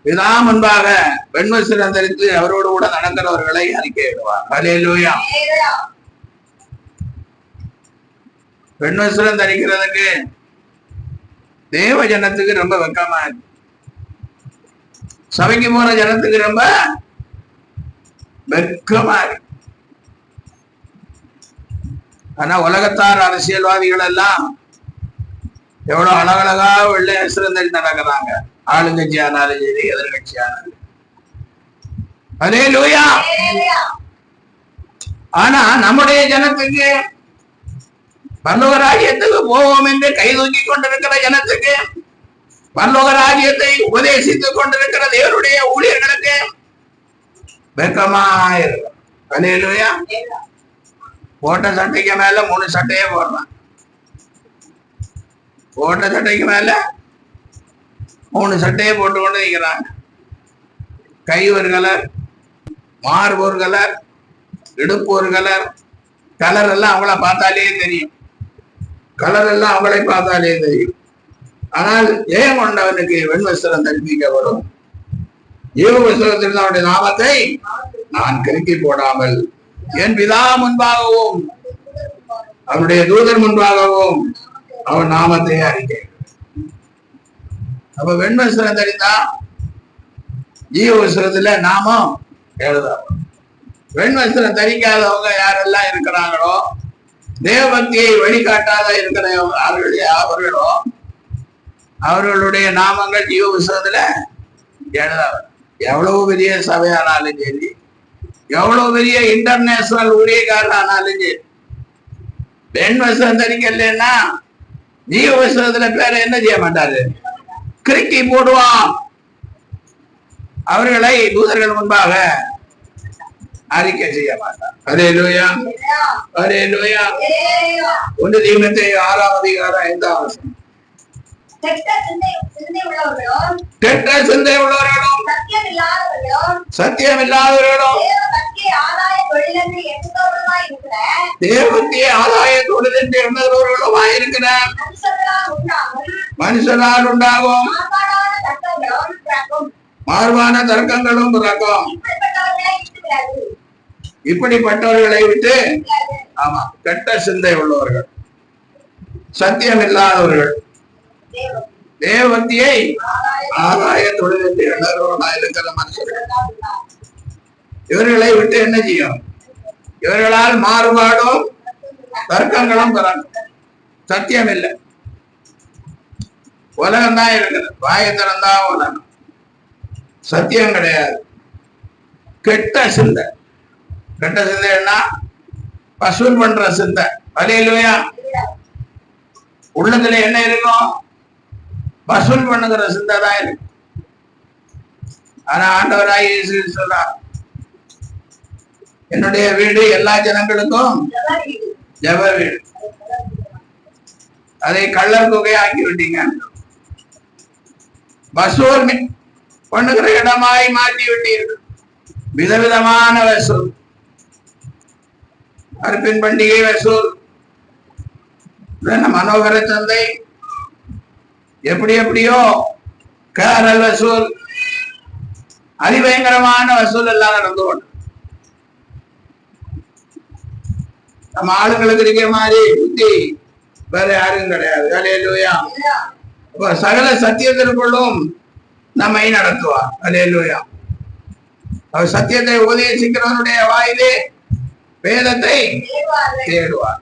பிதா முன்பாக வெண் வஸ்திரம் தரித்து அவரோடு கூட நடக்கிறவர்களை அறிக்கையிடுவார். அல்லேலூயா. வெண் வஸ்திரம் தரிக்கிறதுக்கு தேவ ஜனத்துக்கு ரொம்ப வெக்கமா இருக்கு. சபைக்கு போற ஜனத்துக்கு ரொம்ப வெக்கமா இருக்கு. ஆனா உலகத்தார் அரசியல்வாதிகள் எல்லாம் எவ்வளவு அழகழகா வெள்ளை வஸ்திரம் தரித்து நடக்கிறாங்க. ஆளுங்கட்சி ஆனாலும் சரி, எதிர்கட்சி ஆனாலும். அல்லேலூயா. ஆனா நம்முடைய ஜனத்துக்கு பரலோக ராஜ்யத்துக்கு போவோம் என்று கை தூக்கி கொண்டிருக்கிற ஜனத்துக்கு, பரலோக ராஜ்யத்தை உபதேசித்துக் கொண்டிருக்கிற தேவனுடைய ஊழியர்களுக்கு வெக்கமாயிருக்கும். அல்லேலூயா. போட்ட சட்டைக்கு மேல 3 சட்டையே போடுறான். போட்ட சட்டைக்கு மேல 3 சட்டையை போட்டு கொண்டு வைக்கிறாங்க. கை ஒரு கலர், மார்பு ஒரு கலர், இடுப்பு ஒரு கலர். கலர் எல்லாம் அவங்கள பார்த்தாலே தெரியும். கலர் எல்லாம் அவங்களை பார்த்தாலே தெரியும். ஆனால் ஜெயம் கொண்டவனுக்கு வெண்வஸ்திரம் தரிப்பிக்கப்படும். ஜீவ புஸ்தகத்தில் அவனுடைய நாமத்தை நான் கிறுக்கி போடாமல் என் பிதா முன்பாகவும் அவருடைய தூதர் முன்பாகவும் அவன் நாமத்தை அறிக்கை. அப்ப வெண்வஸ்திரம் தரித்தா ஜீவ புஸ்தகத்துல நாமம் எழுதாம். வெண்வஸ்திரம் தரிக்காதவங்க யாரெல்லாம் இருக்கிறாங்களோ, தேவபக்தியை வழிகாட்டாத இருக்கிற அவர்களோ, அவர்களுடைய நாமங்கள் ஜீவ புஸ்தகத்துல எழுதாது. எவ்வளவு பெரிய சபையானாலும் சரி, எவ்வளவு பெரிய இன்டர்நேஷனல் ஊழியக்காரர் ஆனாலும் சரி, பெண் வசனம் தரிக்கலைன்னா ஜீவ புஸ்தகத்துல பேர என்ன செய்ய மாட்டாரு, கிறுக்கி போடுவான். அவர்களை தூதர்கள் முன்பாக அறிக்கை செய்ய மாட்டார். அல்லேலூயா, அல்லேலூயா. 1 தீமோத்தேயு 6ஆம் அதிகாரம் 5ஆம் வசனம். கெட்ட சிந்தை உள்ளவர்களும் சத்தியம் இல்லாதவர்களும் தேவனுக்கு ஆதாய தொழில் என்று எண்ணுகிறவர்களுமாய் இருக்கிற மனுஷனால் உண்டாகும் மார்பான தர்க்கங்களும் பிறக்கும். இப்படிப்பட்டவர்களை விட்டு, ஆமா, கெட்ட சிந்தை உள்ளவர்கள், சத்தியம் இல்லாதவர்கள், தேவபக்தியை ஆதாய தொழில் என்று எண்ணுகிறவர்களாய் இருக்கிற மனுஷர்கள், இவர்களை விட்டு என்ன செய்யும்? இவர்களால் மாறுபாடும் தர்க்கங்களும் பிறக்கும். சத்தியம் இல்லை, உலகம் தான் இருக்குது, வாயத்திறந்தான் உலகம், சத்தியம் கிடையாது. கெட்ட சிந்தை, கெட்ட சிந்தைன்னா வசூல் பண்ற சிந்தை. அல்லேலூயா. உள்ளத்துல என்ன இருக்கும்? வசூல் பண்ணுகிற சிந்தை தான் இருக்கு. ஆனா ஆண்டவராய் இயேசு சொல்றார், என்னுடைய வீடு எல்லா ஜனங்களுக்கும் ஜெப வீடு, அதை கள்ளர் தொகையாக்கி விட்டீங்க. வசூல் பண்ணுகிற இடமாய் மாற்றி விட்டீர்கள். விதவிதமான வசூல், அர்ப்பின் பண்டிகை வசூல், மனோகர சந்தை, எப்படி எப்படியோ கேரல் வசூல், அதிபயங்கரமான வசூல் எல்லாம் நடந்து கொண்டு நம்ம ஆளுங்களுக்கு இருக்கிற மாதிரி புத்தி வேற யாரும் கிடையாது. அல்லேலூயா. சகல சத்தியத்திற்குள்ளும் நம்மை நடத்துவார். அல்லேலூயா. அவர் சத்தியத்தை உபதேசிக்கிறவனுடைய வாயிலே வேதத்தை தேடுவார்.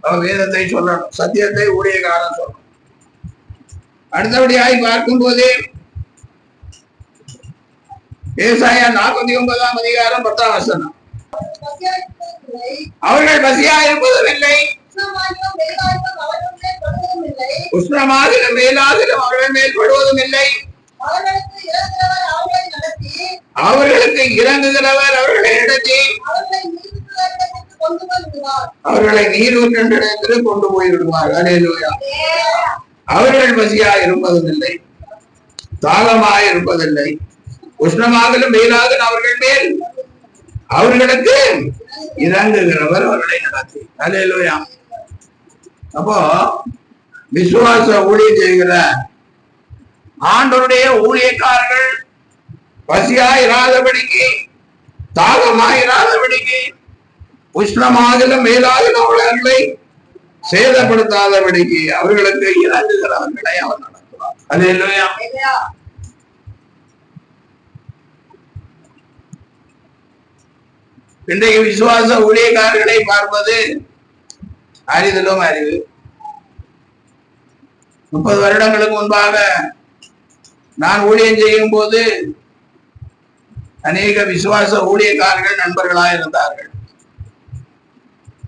அவர் வேதத்தை சொல்லணும், சத்தியத்தை ஊழியக்காரன் சொல்லணும். அடுத்தபடியாய் பார்க்கும் போதே ஏசாயா 49ஆம் அதிகாரம் 10ஆம் வசனம். அவர்கள் பசியா இருப்பதும் இல்லை, உஷ்ணமாகிலும் மேலாகிலும் அவர்கள் மேல் படுவதும் இல்லை. அவர்களுக்கு இறங்குகிறவர் அவர்களை நடத்தி அவர்களை நீரூற்றிடத்தில் கொண்டு போய்விடுவார். அல்லேலூயா. அவர்கள் பசியா இருப்பதும் இல்லை, தாகமாய் இருப்பதில்லை, உஷ்ணமாகலும் மேலாகலும் அவர்கள் மேல் அவர்களுக்கு இறங்குகிறவர் அவர்களை நடத்தி. அல்லேலூயா. அப்போ விசுவாச ஊழியம் செய்கிற ஆண்டவருடைய ஊழியக்காரர்கள் பசியாயிராதபடிக்கு, தாகமாயிராதபடிக்கு, உஷ்ணமாகலும் மேலாகலும் அவர்களை சேதப்படுத்தாதபடிக்கு அவர்களுக்கு இறங்குகிறவர்களை அவர் நடத்துவார். அல்லேலூயா. இன்றைக்கு விசுவாச ஊழியக்காரர்களை பார்ப்பது அரிதிலும் அறிவு. 30 வருடங்களுக்கு முன்பாக நான் ஊழியம் செய்யும் போது அநேக விசுவாச ஊழியக்காரர்கள் நண்பர்களாக இருந்தார்கள்.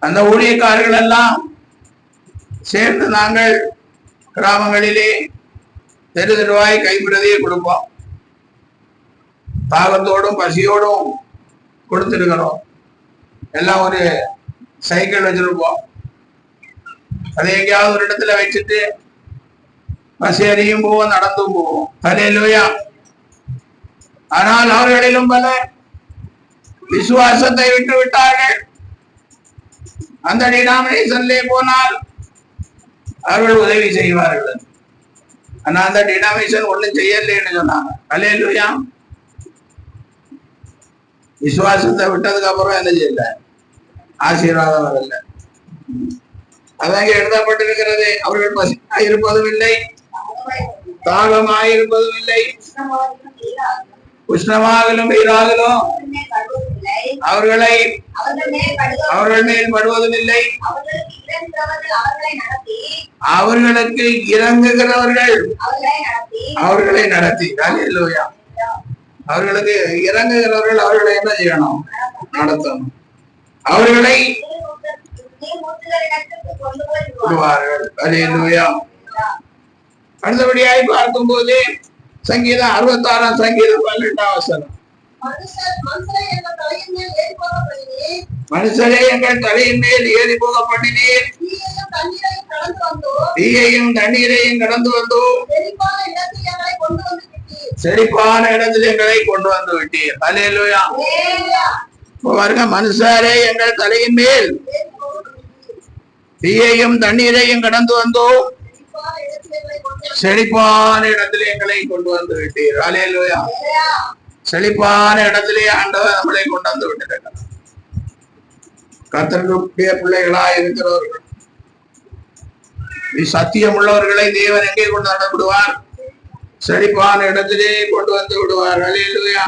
அந்த ஊழியக்காரர்கள் எல்லாம் சேர்ந்து நாங்கள் கிராமங்களிலே தெரு தெருவாய் கைப்பிரதியை கொடுப்போம். தாகத்தோடும் பசியோடும் கொடுத்திருக்கிறோம். எல்லாம் ஒரு சைக்கிள் வச்சிருப்போம். அதை எங்கேயாவது ஒரு இடத்துல வச்சுட்டு பசி அறியும் போவோம், நடந்தும் போவோம். அல்லேலூயா. ஆனால் அவர்களிலும் பல விசுவாசத்தை விட்டு விட்டார்கள். அந்த டினாமினேஷன்ல போனால் அவர்கள் உதவி செய்வார்கள். ஆனா அந்த டினாமினேஷன் ஒண்ணும் செய்யலைன்னு சொன்னாங்க. அல்லேலூயா. விசுவாசத்தை விட்டதுக்கு அப்புறம் என்ன செய்யல, ஆசீர்வாதம் வரல. அதாங்க எழுதப்பட்டிருக்கிறது. அவர்கள் பசியாய் இருப்பதும் இல்லை, தாகமாயிருப்பதும் இல்லை, உஷ்ணமாகலும் வெயிலாகலும் அவர்கள் மேல் படுவதும் இல்லை. அவர்களுக்கு இறங்குகிறவர்கள் அவர்களை நடத்தி. அல்லேலூயா. அவர்களுக்கு இறங்குகிறவர்கள் அவர்களை என்ன செய்யணும், நடத்தணும். அவர்களை விடுவார்கள். அல்லேலூயா. அடுத்தபடியாய் பார்க்கும் போது சங்கீதம் 66 சங்கீதம் 12 வசனம். மனுஷரே எங்கள் தலையின் மேல் ஏறி போக பண்ணினீர், தீயையும் தண்ணீரையும் கடந்து வந்தோம், செழிப்பான இடத்தில் எங்களை கொண்டு வந்து விட்டீர். அல்லேலூயா. பாருங்க, மனுஷரே எங்கள் தலையின் மேல் தீயையும் தண்ணீரையும் கடந்து வந்தோம், செழிப்பான இடத்திலே எங்களை கொண்டு வந்து விட்டீர். அல்லேலூயா. செழிப்பான இடத்திலே ஆண்டவர் நம்மளை கொண்டு வந்து விட்டிருக்கிறார். கர்த்தருடைய பிள்ளைகளாய் இருக்கிறவர்கள், சத்தியம் உள்ளவர்களை தேவன் எங்கே கொண்டு வந்து விடுவார், செழிப்பான இடத்திலே கொண்டு வந்து விடுவார். அல்லேலூயா.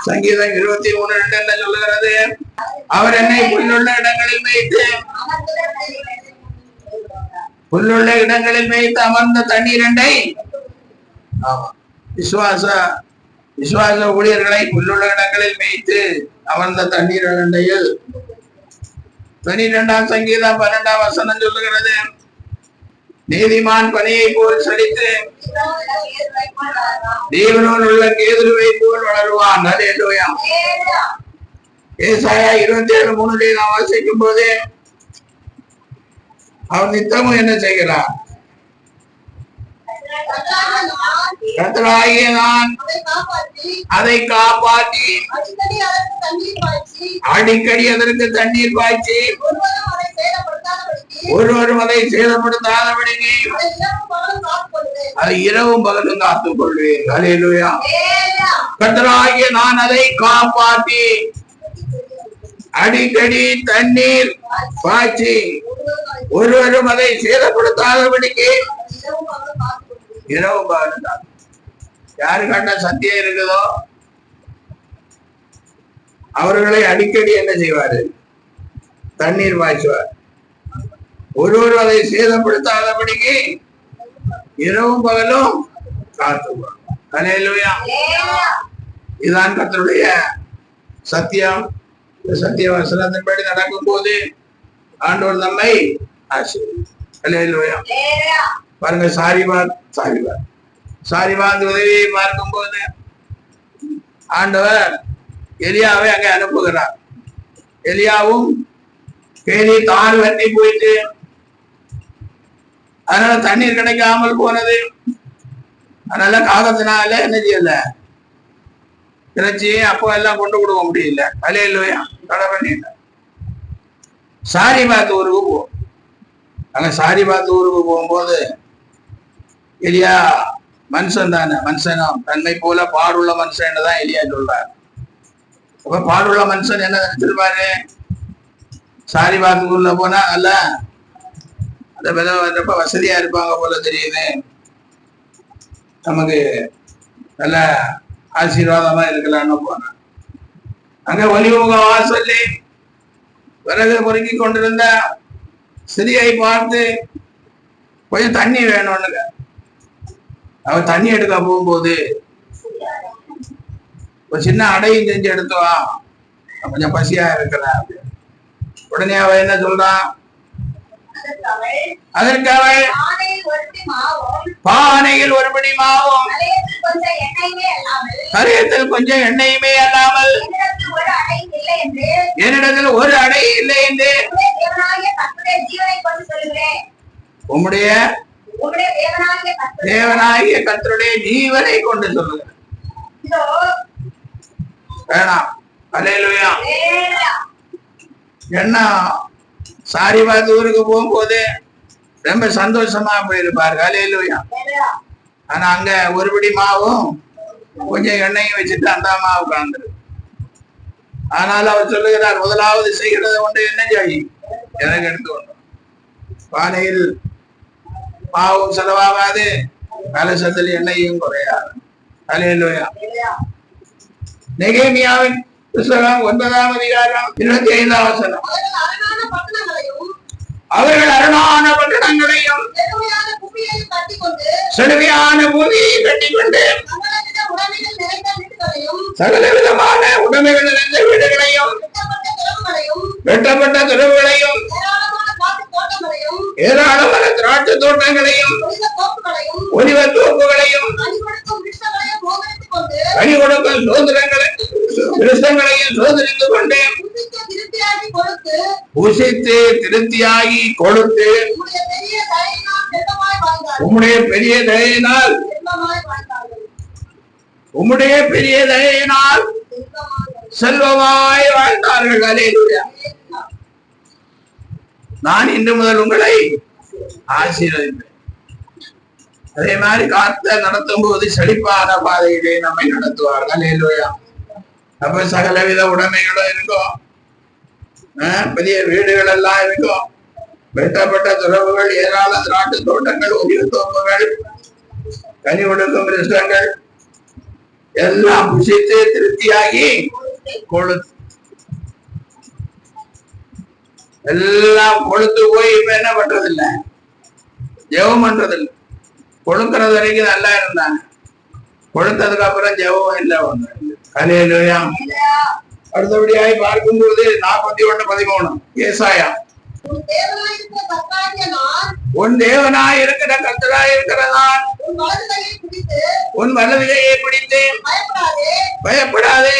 சங்கீதம் 23:2 என்ன சொல்லுகிறது, அவர் என்னை புல்லுள்ள இடங்களில் மேய்த்து புல்லுள்ள இடங்களில் மேய்த்து அமர்ந்த தண்ணீர் அண்டை. ஆமா, விசுவாச ஊழியர்களை புல்லுள்ள இடங்களில் மேய்த்து அமர்ந்த தண்ணீர் அண்டையில். 12ஆம் சங்கீதம் 12ஆம் வசனம் சொல்லுகிறது, நீதிமான் பனியை போல் செழித்து தேவனோடு உள்ள கேதுருவை போல் வளருவான். அல்லேலூயா. ஏசாயா 27:3 நாம் வாசிக்கும் போது அவர் நித்தமும் என்ன செய்கிறார், கர்த்தராகிய நான் அதை காப்பாற்றி அடிக்கடி அதற்கு தண்ணீர் பாய்ச்சி ஒருவரும் அதை சேதப்படுத்தாதபடிக்கு அதை இரவும் பகலும் காத்துக் கொள்வேன். அல்லேலூயா. கர்த்தராகிய நான் அதை காப்பாற்றி அடிக்கடி தண்ணீர் பாய்ச்சி ஒருவரும் அதை சேதப்படுத்தாதபடிக்கு இரவு பகலும் காத்து. யாரு கண்ட சத்தியம் இருக்குதோ அவர்களை அடிக்கடி என்ன செய்வாரு, தண்ணீர் பாய்ச்சுவார். ஒருவர் அதை சேதப்படுத்தாதபடிக்கு இரவும் பகலும் காத்துவார். அல்லேலூயா. இதுதான் கர்த்தருடைய சத்தியம். சத்திய வசனத்தின்படி நடக்கும் போது ஆண்டவர் நம்மை ஆசீர்வதிப்பார். அல்லேலூயா. பாருங்க, சாரிபாத் உதவியை பார்க்கும் போது ஆண்டவர் எலியாவை அங்கே அனுப்புகிறார். எலியாவும் கேணி தார் வண்டி போயிட்டு அதனால தண்ணீர் கிடைக்காமல் போனது. அதனால காகத்தினால என்ன செய்யல, இறைச்சி அப்போ எல்லாம் கொண்டு கொடுக்க முடியல. அல்லேலூயா. தடை பண்ணிட்ட. சாரிபாத் ஊருக்கு போ. அங்க சாரிபாத் ஊருக்கு போகும்போது எலியா மனுஷன் தானே, மனுஷனும் தன்னை போல பாடுள்ள மனுஷன் தான் எலியா சொல்றார். அப்ப பாடுள்ள மனுஷன் என்ன நினைச்சிருப்பாரு, சாரிபாத் ஊர்ல போனா அல்ல அந்த விதவ வசதியா இருப்பாங்க போல தெரியுது, நமக்கு நல்ல ஆசீர்வாதமா இருக்கலாம்னு போனான். அங்க ஒலிமுக வாசல்லி விறகு பொறுக்கி கொண்டிருந்த சிறியை பார்த்து கொஞ்சம் தண்ணி வேணும்னுங்க. அவன் தண்ணி எடுக்க போகும்போது ஒரு சின்ன அடையும் செஞ்சு எடுத்துவா, கொஞ்சம் பசியா இருக்கிறான். உடனே அவ என்ன சொல்றான், அதற்கு அவள் பானையில் ஒருபடி மாவும் கரியத்தில் கொஞ்சம் எண்ணெயுமே அல்லாமல் என்னிடத்தில் ஒரு அடை இல்லை என்று உம்முடைய தேவனாகிய கர்த்தருடைய ஜீவனை கொண்டு சொல்லுங்க. வேணாம். அல்லேலூயா. என்ன சாரிபாத் ஊருக்கு போகும்போது ரொம்ப சந்தோஷமா போயிருப்பார். ஹல்லேலூயா. ஆனா அங்க ஒருபடி மாவும் கொஞ்சம் எண்ணெயும் வச்சுட்டு அந்த அம்மா உட்கார்ந்துரு. ஆனால் அவர் சொல்லுகிறார், முதலாவது செய்கிறத ஒன்று என்ன செய்யும், எனக்கு எடுத்து கொண்டு பானையில் மாவும் செலவாகாது, கலசத்தில் எண்ணெயும் குறையாது. ஹல்லேலூயா. நெகேமியாவின் புத்தகம் 9ஆம் அதிகாரம் 25ஆம் வசனம். அவர்கள் அரணான பட்டணங்களையும் செழுமையான பூமியை கட்டிக்கொண்டு சகல விதமான உடைமைகள் நிறைந்த வீடுகளையும் வெட்டப்பட்ட துறவுகளையும் ஏராளமான திராட்சை தோட்டங்களையும் ஒலிவ தோப்புகளையும் கனி கொடுக்கும் விருஷங்களையும் சோதரித்து கொண்டு புசித்து திருப்தியாகி கொடுத்து உம்முடைய பெரிய தயையினால் செல்வமாய் வாழ்ந்தார்கள். ஹல்லேலூயா. நான் இன்று முதல் உங்களை ஆசீர்வதிப்பேன். அதே மாதிரி காத்த நடத்தும் போது செழிப்பான பாதையிலே நம்மை நடத்துவார்கள். ஹல்லேலூயா. அப்ப சகலவித உடைமைகளும் இருக்கும், பெரிய வீடுகள் எல்லாம் இருக்கும், வெட்டப்பட்ட துறவுகள், ஏராள திராட்சை தோட்டங்கள், ஒலிவ தோப்புகள், கனி கொடுக்கும் விருஷங்கள் எல்லாம் புசித்து திருப்தியாகி கொழுத்து எல்லாம் கொழுத்து போய் இப்ப என்ன பண்றதில்லை, ஜெபம் பண்றதில்லை. கொழுக்கிறது வரைக்கும் நல்லா இருந்தாங்க, கொழுத்ததுக்கு அப்புறம் ஜெபம் இல்லை ஒண்ணு. ஹல்லேலூயா. அடுத்தபடியாய் பார்க்கும்போது 41:13 ஏசாயா, உன் தேவனாய் இருக்கிற கர்த்தராய் இருக்கிறதான் உன் வலது கையை பிடித்து பயப்படாதே,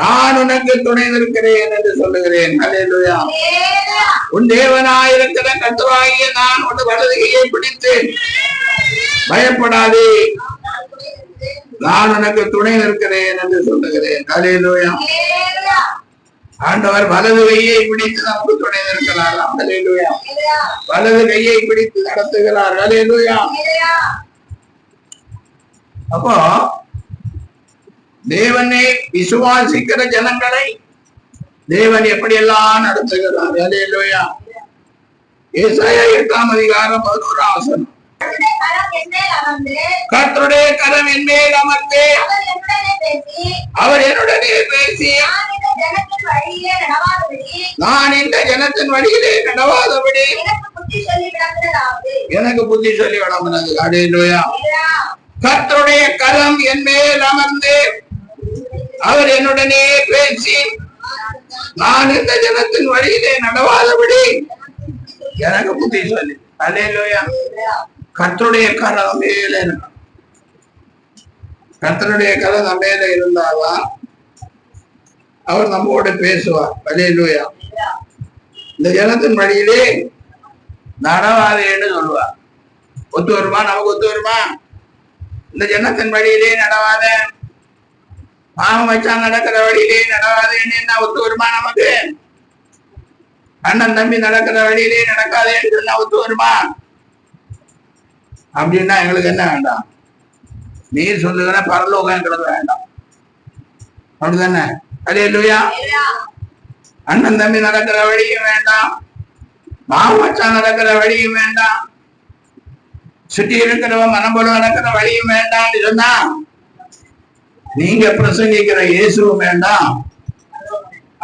நான் உனக்கு துணை நிற்கிறேன் என்று சொல்லுகிறேன். ஹல்லேலூயா. உன் தேவனாய் இருக்கிற கர்த்தராகிய நான் உன் வலது கையை பிடித்து பயப்படாதே, நான் உனக்கு துணை நிற்கிறேன் என்று சொல்லுகிறேன். ஹல்லேலூயா. ஆண்டவர் வலது கையை பிடித்து நமக்கு துணை நிற்கிறார். ஹல்லேலூயா. வலது கையை பிடித்து நடத்துகிறார். ஹல்லேலூயா. அப்போ தேவனை விசுவாசிக்கிற ஜனங்களை தேவன் எப்படி எல்லாம் நடத்துகிறார். ஹல்லேலூயா. ஏசாயா 8ஆம் அதிகாரம் 11ஆம் வசனம். கர்த்தருடைய கரம் என் மேல் அமர்ந்து அவர் என்னுடனே பேசி நான் இந்த ஜனத்தின் வழியிலே நடவாதபடி எனக்கு புத்தி சொல்லி வளர்ந்தது. ஹல்லேலூயா. கர்த்தருடைய கரம் என் மேல் அமர்ந்து அவர் என்னுடனே பேசி நான் இந்த ஜனத்தின் வழியிலே நடவாதபடி எனக்கு புத்தி சொல்லி. ஹல்லேலூயா. கர்த்தருடைய கரம் மேல இருக்கும். கர்த்தருடைய கரம் நம்ம மேல இருந்தாதான் அவர் நம்மோடு பேசுவார். ஹல்லேலூயா. இந்த ஜனத்தின் வழியிலே நடவாதேன்னு சொல்லுவார். ஒத்து வருமா? நமக்கு ஒத்து வருமா? இந்த ஜனத்தின் வழியிலே நடவாத, மாமன் மச்சான் நடக்கிற வழியிலே நடவாதேன்னு என்ன ஒத்து வருமா நமக்கு? அண்ணன் தம்பி நடக்கிற வழியிலே நடக்காதேன்னு சொன்னா ஒத்து வருமா? அப்படின்னா எங்களுக்கு என்ன வேண்டாம்? நீர் சொல்லுகிற பரலோகம் எங்களுக்கு வேண்டாம். அப்படிதானே? ஹல்லேலூயா. அண்ணன் தம்பி நடக்கிற வழியும் வேண்டாம், மாமச்சான் நடக்கிற வழியும் வேண்டாம், சுற்றி இருக்கிறவன் மனம் போல நடக்கிற வழியும் வேண்டாம் சொன்னா நீங்க பிரசங்கிக்கிற இயேசுவும் வேண்டாம்,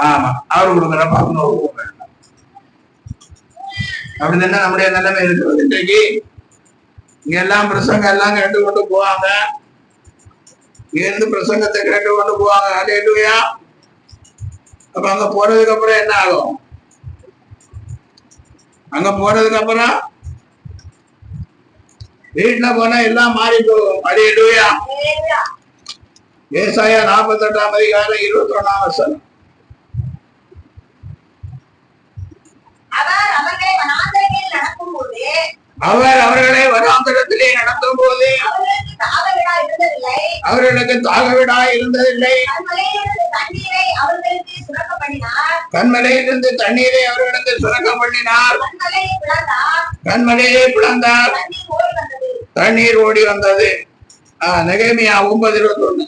ஆமா அவர் கொடுக்கிற பரலோகமும் வேண்டாம். அப்படிதானே நம்முடைய நிலைமை இருக்கிறது. இன்றைக்கு இங்க எல்லாம் பிரசங்கம் எல்லாம் கேட்டுக்கொண்டு போவாங்க, இருந்து பிரசங்கத்தை கேட்டுக்கொண்டு போவாங்க. ஹல்லேலூயா. அப்ப அங்க போறதுக்கு அப்புறம் என்ன ஆகும்? அங்க போறதுக்கு அப்புறம் வீட்டுல போனா எல்லாம் மாறி போகும். ஹல்லேலூயா. ஏசாயா 48ஆம் அதிகாரம் 21ஆம் வசனம். அவர் அவர்களை வனாந்தரத்திலே நடத்தும் போது அவர்களுக்கு தாகவிடா இருந்ததில்லை. கண்மலையிலிருந்து தண்ணீரை அவர்களுக்கு சுரக்க பண்ணினார். கண்மலையை பிளந்தார், தண்ணீர் ஓடி வந்தது. நெகேமியா 9:21.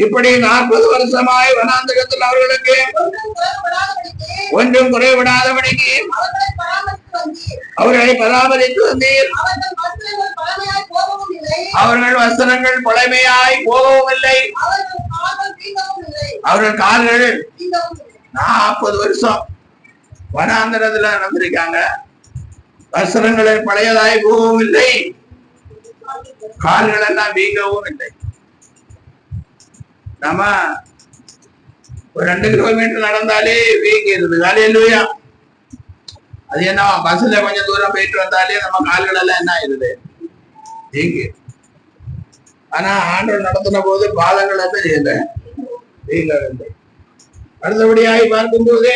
இப்படி 40 வருஷமாய் வனாந்தரத்தில் அவர்களுக்கு ஒன்றும் குறைவிடாதபடிக்கு அவர்களை பராமரித்து வந்தீர். அவர்கள் வஸ்திரங்கள் பழமையாய் போகவும் இல்லை, அவர்கள் கால்கள் 40 வருஷம் வனாந்தரத்துல நடந்திருக்காங்க. வஸ்திரங்களை பழையதாய் போகவும் இல்லை, கால்கள் எல்லாம் வீங்கவும் இல்லை. நம்ம ஒரு 2 கிலோமீட்டர் நடந்தாலே வீங்கிருது. ஹல்லேலூயா. அது என்ன, பஸ்ல கொஞ்சம் தூரம் போயிட்டு வந்தாலே நம்ம கால்கள் எல்லாம் என்ன ஆயிருது, வீங்கி. ஆனா ஆண்டவர் நடத்தின போது பாதங்கள் எல்லாம் இல்லை, வீங்கவில்லை. அடுத்தபடியாகி பார்க்கும் போது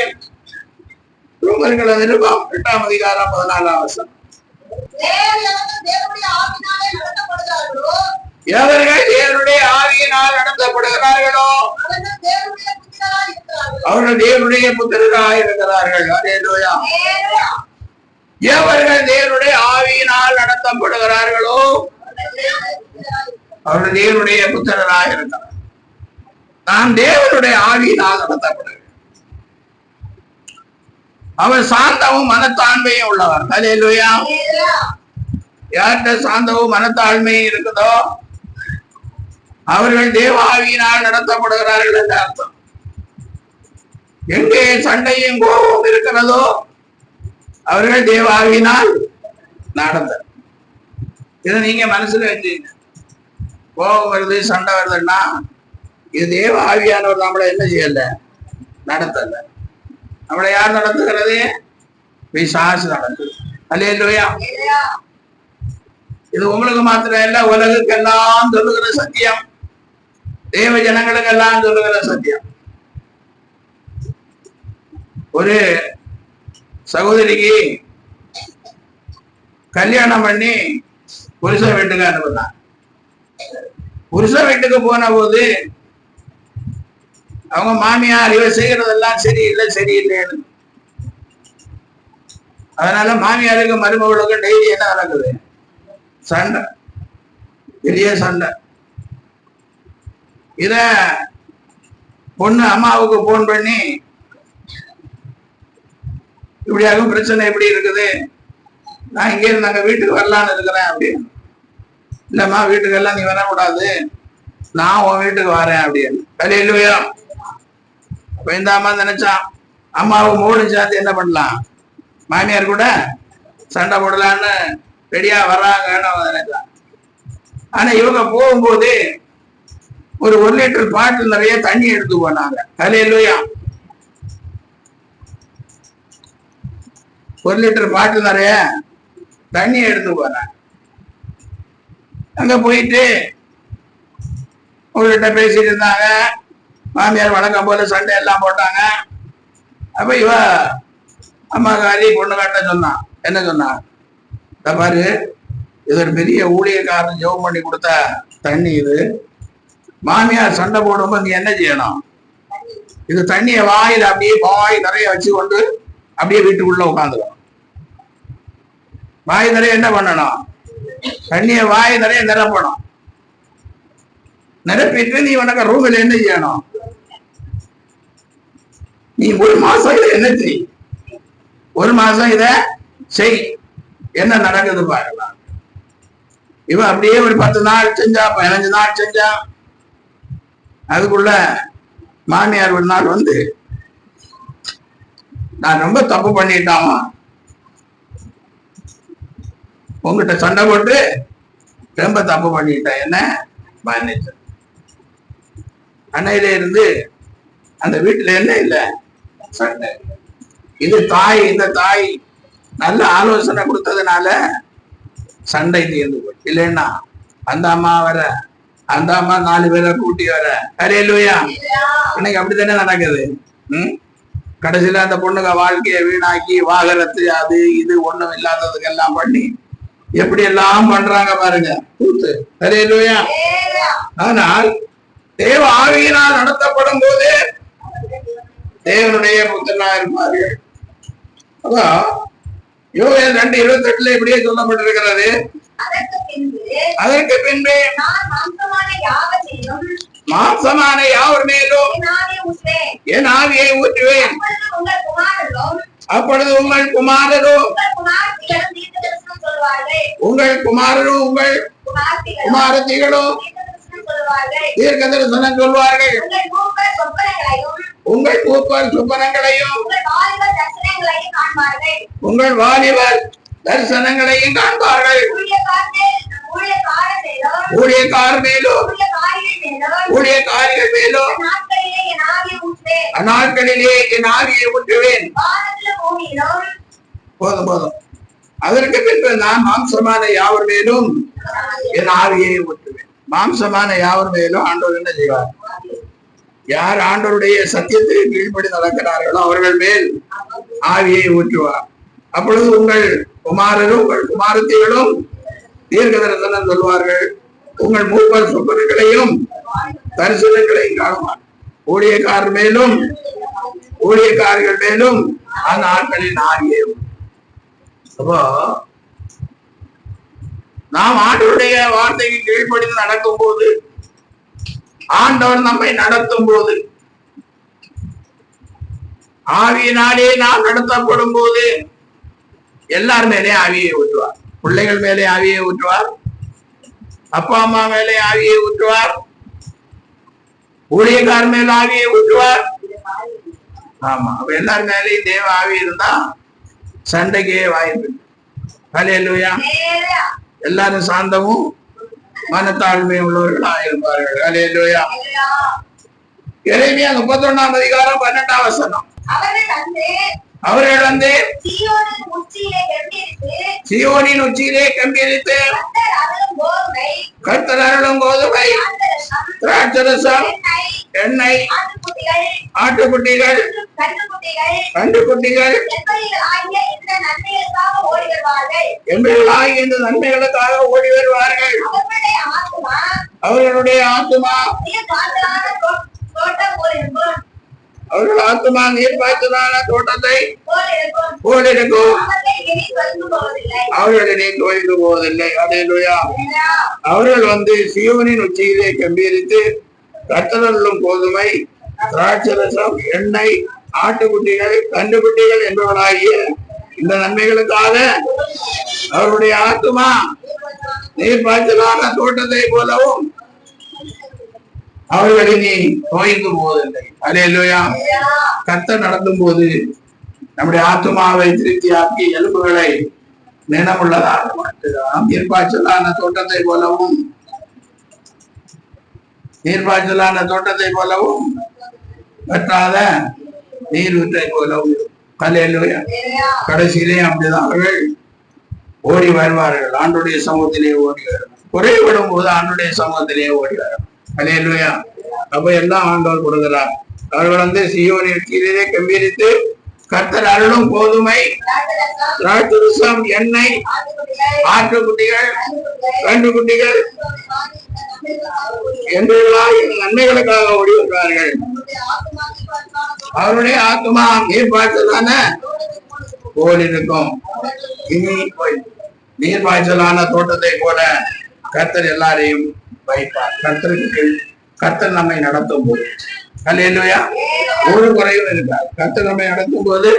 ரோமர்கள் நிருபம் 8ஆம் அதிகாரம் 14ஆம் வசனம். எவர்கள் தேவனுடைய ஆவியினால் நடத்தப்படுகிறார்களோ அவர்கள் தேவனுடைய புத்திரராய் இருக்கிறார்கள். ஹல்லேலூயா. எவர்கள் தேவனுடைய ஆவியினால் நடத்தப்படுகிறார்களோ அவர்கள் தேவனுடைய புத்திரராய் இருக்கிறார். நாம் தேவனுடைய ஆவியினால் நடத்தப்படுகிறோம். அவர் சாந்தமும் மனத்தாழ்மையும் உள்ளவர். ஹல்லேலூயா. யார்கிட்ட சாந்தமும் மனத்தாழ்மையும் இருக்குதோ அவர்கள் தேவ ஆவியினால் நடத்தப்படுகிறார்கள் என்ற அர்த்தம். எங்கே சண்டையும் கோபமும் இருக்கிறதோ அவர்கள் தேவ ஆவியினால் நடந்த. இதை நீங்க மனசுல வச்சுங்க. கோபம் வருது, சண்டை வருதுன்னா இது தேவ ஆவியானவர் நம்மளை என்ன செய்யல, நடத்தல. நம்மளை யார் நடத்துகிறது? பிசாசு நடத்துது. ஹல்லேலூயா. இது உங்களுக்கு மாத்திரம் இல்ல, உலகுக்கெல்லாம் சொல்லுகிற சத்தியம், தேவ ஜனங்களுக்கு எல்லாம் சொல்லுகிற சத்தியம். ஒரு சகோதரிக்கு கல்யாணம் பண்ணி புருஷ வீட்டுக்கு அனுப்புதான். புருஷ வீட்டுக்கு போன போது அவங்க மாமியார் இவ செய்யறதெல்லாம் சரியில்லை சரியில்லைன்னு. அதனால மாமியாருக்கு மருமகளுக்கு டெய்லி என்ன நடக்குது, சண்டை, பெரிய சண்டை. இத பொண்ணு அம்மாவுக்கு போன் பண்ணி இப்படியாகும் பிரச்சனை எப்படி இருக்குது, நான் இங்கே இருந்து நாங்க வீட்டுக்கு வரலான்னு இருக்கிறேன் அப்படின்னு. இல்லம்மா வீட்டுக்கு எல்லாம் நீ வரக்கூடாது, நான் உன் வீட்டுக்கு வரேன் அப்படின்னு. ஹல்லேலூயா. அப்ப இந்த அம்மா நினைச்சான் அம்மாவும் மூணு சேர்ந்து என்ன பண்ணலாம், மாமியார் கூட சண்டை போடலான்னு ரெடியா வர்றாங்கன்னு அவன் நினைச்சான். ஆனா இவங்க போகும்போது ஒரு 1 லிட்டர் பாட்டில் நிறைய தண்ணி எடுத்து போனாங்க. ஹல்லேலூயா. 1 லிட்டர் பாட்டில் நிறைய தண்ணி எடுத்து போனாங்க. அங்க போயிட்டு உங்கள்கிட்ட பேசிட்டு இருந்தாங்க. மாமியார் வழக்கம் போல சண்டை எல்லாம் போட்டாங்க. அப்ப இவ அம்மாக்காரி பொண்ணு கட்ட சொன்னான். என்ன சொன்னான், பாரு இது ஒரு பெரிய ஊழியக்காரன் ஜெபம் பண்ணி கொடுத்த தண்ணி, இது மாமியார் சண்டை போடும்போது நீ என்ன செய்யணும், இது தண்ணிய வாயில அப்படியே வாய் நிறைய வச்சு கொண்டு அப்படியே வீட்டுக்குள்ள உட்காந்துக்கணும். வாய் நிறைய என்ன பண்ணணும், தண்ணிய வாய் நிறைய நிரப்பணும். நிரப்பிட்டு நீ உனக்கு ரூமில் என்ன செய்யணும், நீ 1 மாசம் இதை என்ன செய், 1 மாசம் இத செய், என்ன நடக்குது பாருங்க. இவன் அப்படியே ஒரு 10 நாள் செஞ்சா, 15 நாள் செஞ்சா. அதுக்குள்ள மாமியார் ஒரு நாள் வந்து, நான் ரொம்ப தப்பு பண்ணிட்டாமா, உங்ககிட்ட சண்டை போட்டு ரொம்ப தப்பு பண்ணிட்டேன், என்ன மன்னிச்சு. அன்னையில இருந்து அந்த வீட்டுல என்ன இல்ல, சண்டை. இது தாய், இந்த தாய் நல்ல ஆலோசனை கொடுத்ததுனால சண்டை தீர்ந்து போச்சு. இல்லைன்னா அந்த அம்மா வர, அந்த அம்மா 4 பேரை கூட்டி வர. ஹல்லேலூயா. இன்னைக்கு அப்படித்தானே நடக்குது. கடைசியில அந்த பொண்ணுங்க வாழ்க்கையை வீணாக்கி வாகனத்து அது இது ஒண்ணும் இல்லாததுக்கு எல்லாம் பண்ணி எப்படி எல்லாம் பண்றாங்க பாருங்க கூத்து. ஹல்லேலூயா. ஆனால் தேவ ஆவியினால் நடத்தப்படும் போது தேவனுடைய புத்திரனா இருப்பார்கள். அப்ப யோவேல் 2:28 இப்படியே சொல்லப்பட்டிருக்கிறது. அதற்கு பின்பு மாம்சமான யாவர் மேலும் என் ஆவியை ஊற்றுவேன். அப்பொழுது உங்கள் குமாரரும் உங்கள் குமாரத்திகளும் தீர்க்க தரிசனம் சொல்வார்கள். உங்கள் மூப்பர் சொப்பனங்களையும் உங்கள் வாலிபர் தரிசனங்களையும் காண்பார்கள். ஊழியக்காரர் மேலும் ஊழியக்காரிகள் மேலும் அந்நாட்களிலே என் ஆவியை ஊற்றுவேன். போதும் போதும். அதற்கு பின்பு நான் மாம்சமான யாவர் மேலும் என் ஆவியை ஊற்றுவேன். மாம்சமான யாவர் மேலும் ஆண்டவர் என்ன செய்வார்? யார் ஆண்டவருடைய சத்தியத்தை கீழ்ப்படி நடக்கிறார்களோ அவர்கள் மேல் ஆவியை ஊற்றுவார். அப்பொழுது உங்கள் குமாரரும் உங்கள் குமாரத்திகளும் தீர்க்க தரிசனம் சொல்வார்கள். உங்கள் மூப்பர் சொப்பனங்களையும் தரிசனங்களையும் காணுவார். ஊழியக்காரர் மேலும் ஊழியக்காரர்கள் மேலும் அந்த ஆட்களின் ஆவியை. அப்போ நாம் ஆண்டவருடைய வார்த்தைக்கு கீழ்ப்படிந்து நடக்கும் போது, ஆண்டவர் நம்மை நடத்தும் போது, ஆவியினாலே நாம் நடத்தப்படும் போது எல்லார் மேலே ஆவியை ஊற்றுவார். பிள்ளைகள் மேலே ஆவியை ஊற்றுவார், அப்பா அம்மா மேலே ஆவியை ஊற்றுவார், ஊழியக்கார மேல ஆவியை ஊற்றுவார். ஆமா, அப்ப எல்லார் மேலேயும் தேவ ஆவி இருந்தா சண்டைக்கே வாய்ப்பு. ஹல்லேலூயா. எல்லாரும் சாந்தமும் மனத்தாழ்மை உள்ளவர்களா இருப்பார்கள். ஹல்லேலூயா. எரேமியா 31 அதிகாரம் 12 வசனம். அவர்கள் வந்து சீயோனின் உச்சியிலே கம்பீரித்து கர்த்தர் அருளும் கோதுமை, திராட்சரசம், எண்ணெய், ஆட்டுக்குட்டிகள், கன்றுக்குட்டிகள் என்பவர்களாகிய இந்த நன்மைகளுக்காக ஓடி வருவார்கள். அவர்களுடைய ஆத்துமா அவர்கள் ஆத்துமா நீர் பாய்ச்சலான தோட்டத்தை போல் இருக்கும். அவர்கள் நீர் தோய்ந்து போவதில்லை. ஹல்லேலூயா. அவர்கள் வந்து சீயோனின் உச்சியிலே கம்பீரித்து கர்த்தரும் கோதுமை, திராட்சரசம், எண்ணெய், ஆட்டுக்குட்டிகள், கன்றுக்குட்டிகள் என்பவர்களாகிய இந்த நன்மைகளுக்காக அவருடைய ஆத்துமா நீர் பாய்ச்சலான தோட்டத்தை போலவும் அவர்களை நீ தோய்ந்து போவதில்லை. ஹல்லேலூயா. கர்த்தர் நடத்தும் போது நம்முடைய ஆத்துமாவை திருப்தியாக்கி எலும்புகளை நினமுள்ளதாக மாற்றுகிறார். நீர்ப்பாய்ச்சலான தோட்டத்தை போலவும் வற்றாத நீர் ஊற்றை போலவும். ஹல்லேலூயா. கடைசியிலே அப்படிதான் அவர்கள் ஓடி வருவார்கள். ஆண்டுடைய சமூகத்திலே ஓடி வருவார். குறைவிடும் போது ஆண்டுடைய சமூகத்திலே ஓடி வருவார். ஹல்லேலூயா. அப்ப எல்லாம் ஆண்டவர் கொடுக்கிறார். அவர்கள் வந்து சீயோனின் கீழே கம்பீரித்து கர்த்தர் அருளும் கோதுமை, திராட்சரசம், எண்ணெய், ஆட்டுக்குட்டிகள், கன்றுக்குட்டிகள் என்பவர்களால் நன்மைகளுக்காக ஓடி வருவார்கள். அவருடைய ஆத்மா நீர்ப்பாய்ச்சலான போல் இருக்கும். இனி நீர்ப்பாய்ச்சலான தோட்டத்தை போல கர்த்தர் எல்லாரையும் வைப்பார். கர்த்தர் நம்மை நடத்தும் போது ஹல்லேலூயா ஒரு குறைவும் இருக்காது. கர்த்தர் நம்மை நடத்தும் போது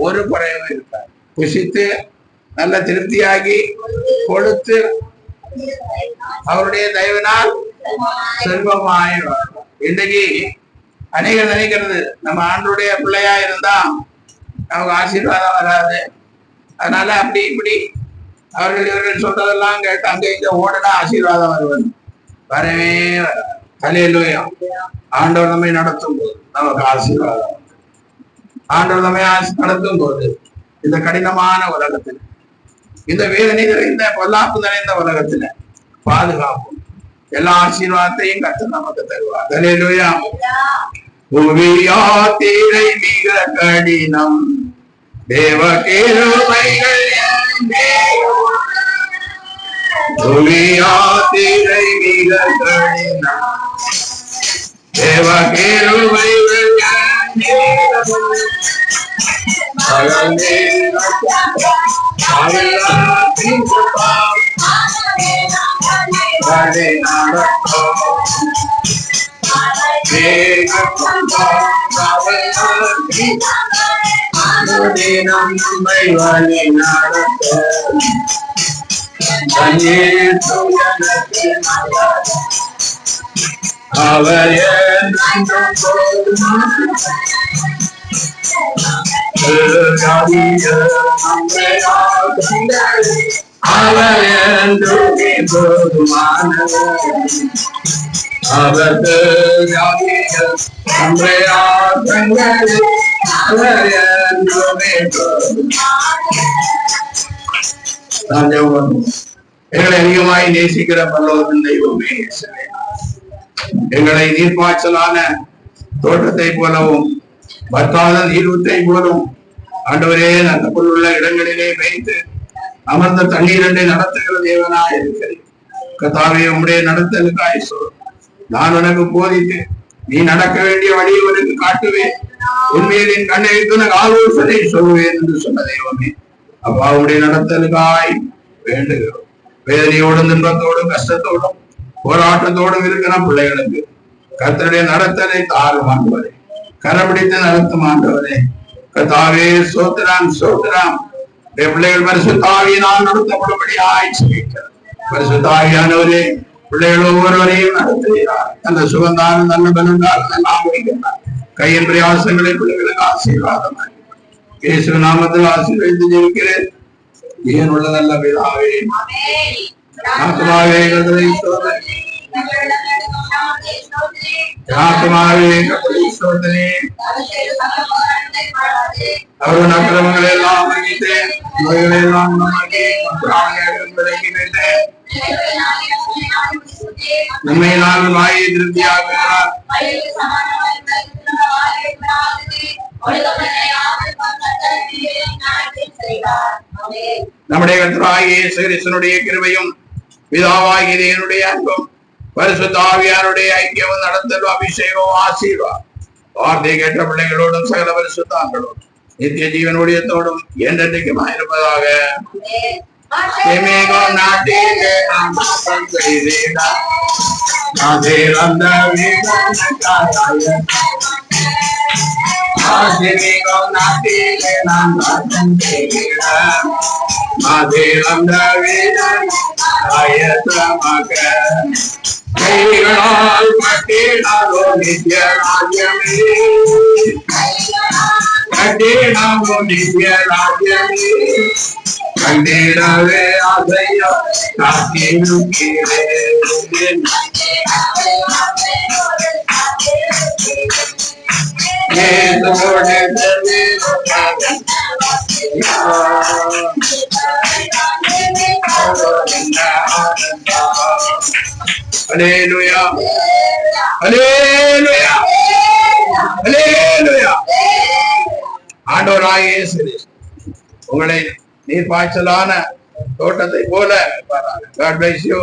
ஒரு குறைவும் இருக்காது. புசித்து நல்ல திருப்தியாகி கொடுத்து அவருடைய தயவினால் செல்வமாய் வாழ்வார். இன்றைக்கு அநேகர் நினைக்கிறது நம்ம ஆண்டவருடைய பிள்ளையா இருந்தா நமக்கு ஆசீர்வாதம் வராது, அதனால அப்படி இப்படி அவர்கள் இவர்கள் சொல்றதெல்லாம் கேட்டு அங்க இங்க ஓடனா ஆசீர்வாதம் வருவது. வரவே வராது. ஹல்லேலூயா. ஆண்டவர் நம்மை நடத்தும் போது நமக்கு ஆசீர்வாதம். ஆண்டவர் நம்மை நடத்தும் போது இந்த கடினமான உலகத்தில், இந்த வேதனை நிறைந்த பொல்லாப்பு நிறைந்த உலகத்துல பாதுகாப்பும் எல்லா ஆசீர்வாதத்தையும் கர்த்தர் நமக்கு தருவார். ஹல்லேலூயா. புவியாத்திரை மிக கடினம், தேவ கிருபைகள் துணியாத்திரை வீரர்களினால் தேவகிருபைகள் நம்மை வழி நடத்த அவர் அவர் என்றுமே போதுமானவர் அவர் நம்மை அவர் என்றுமே எங்களை அதிகமாய் நேசிக்கிற பரலோகத்தின் தெய்வமே, எங்களை நீர்ப்பாய்ச்சலான தோட்டத்தை போலவும் வற்றாத நீரூற்றை போலவும் ஆண்டவரே நல்ல பொருளுள்ள இடங்களிலே வைத்து அமர்ந்த தண்ணீரண்டை நடத்துகிற தேவனாய் இருக்கிறேன். கர்த்தாவே, உம்முடைய நடத்தலுக்காய் சொல். நான் உனக்கு போதித்து நீ நடக்க வேண்டிய வழியை உனக்கு காட்டுவேன், உண்மையில் என் கண்ணை உனக்கு ஆலோசனை சொல்லுவேன் என்று சொன்ன தெய்வமே, அப்பா உடைய நடத்தலுக்காய் வேண்டுகிறோம். வேதனையோடும் துன்பத்தோடும் கஷ்டத்தோடும் போராட்டத்தோடும் இருக்கிற பிள்ளைகளுக்கு கர்த்தருடைய நடத்தலை தாரும் ஆண்டவரே, கரபிடித்து நடத்தும் ஆண்டவரே. கர்த்தாவே, சோத்திரம் சோத்திரம். பிள்ளைகள் பரிசுத்தாவியினால் நடத்தப்படும்படி ஆய்ச்சிக்கிறார். பரிசுத்தாவியானவரே, பிள்ளைகள் ஒவ்வொருவரையும் நடத்துகிறார். அந்த சுகந்தான நல்ல பலன்கள் வைக்கிறார். கையின் பிரயாசங்களை பிள்ளைகளுக்கு ஆசீர்வாதமாக இயேசு நாமத்தில் ஆசீர்வதித்து ஜெபிக்கிறேன். ஏன் உள்ள நல்ல பிதாவே, ஆத்மாவே கர்த்தரை ஸ்தோத்திரி, ஆத்மாவே கர்த்தரை ஸ்தோத்திரி. அவருடைய அக்கிரமங்களை எல்லாம் மன்னித்தேன், நோய்களை எல்லாம் நோக்கி நன்மையினால் வாயை திருப்தியாகிறார். நம்முடைய கர்த்தராகிய இயேசு கிறிஸ்துவினுடைய கிருபையும் பிதாவாகிய தேவனுடைய அன்பும் பரிசுத்த ஆவியாருடைய ஐக்கியமும் நடத்தலும் அபிஷேகம் ஆசீர்வாதம் வார்த்தை கேட்ட பிள்ளைகளோடும் சகல பரிசுத்தாங்களோடும் நித்திய ஜீவனுடையத்தோடும் என்றென்றைக்குமாய் இருப்பதாக. நாட்டிலே நாம் கைகளால் கட்டினாரோ நித்திய ராஜ்யமே, கட்டினாரோ நித்திய ராஜ்யமே, கண்டிடவே ஆசையோ காத்திருக்கிறேன். Hallelujah. Hallelujah. Hallelujah. ஆண்டவராகிய இயேசு உங்களை நீர்ப்பாய்ச்சலான தோட்டத்தை போல God bless you.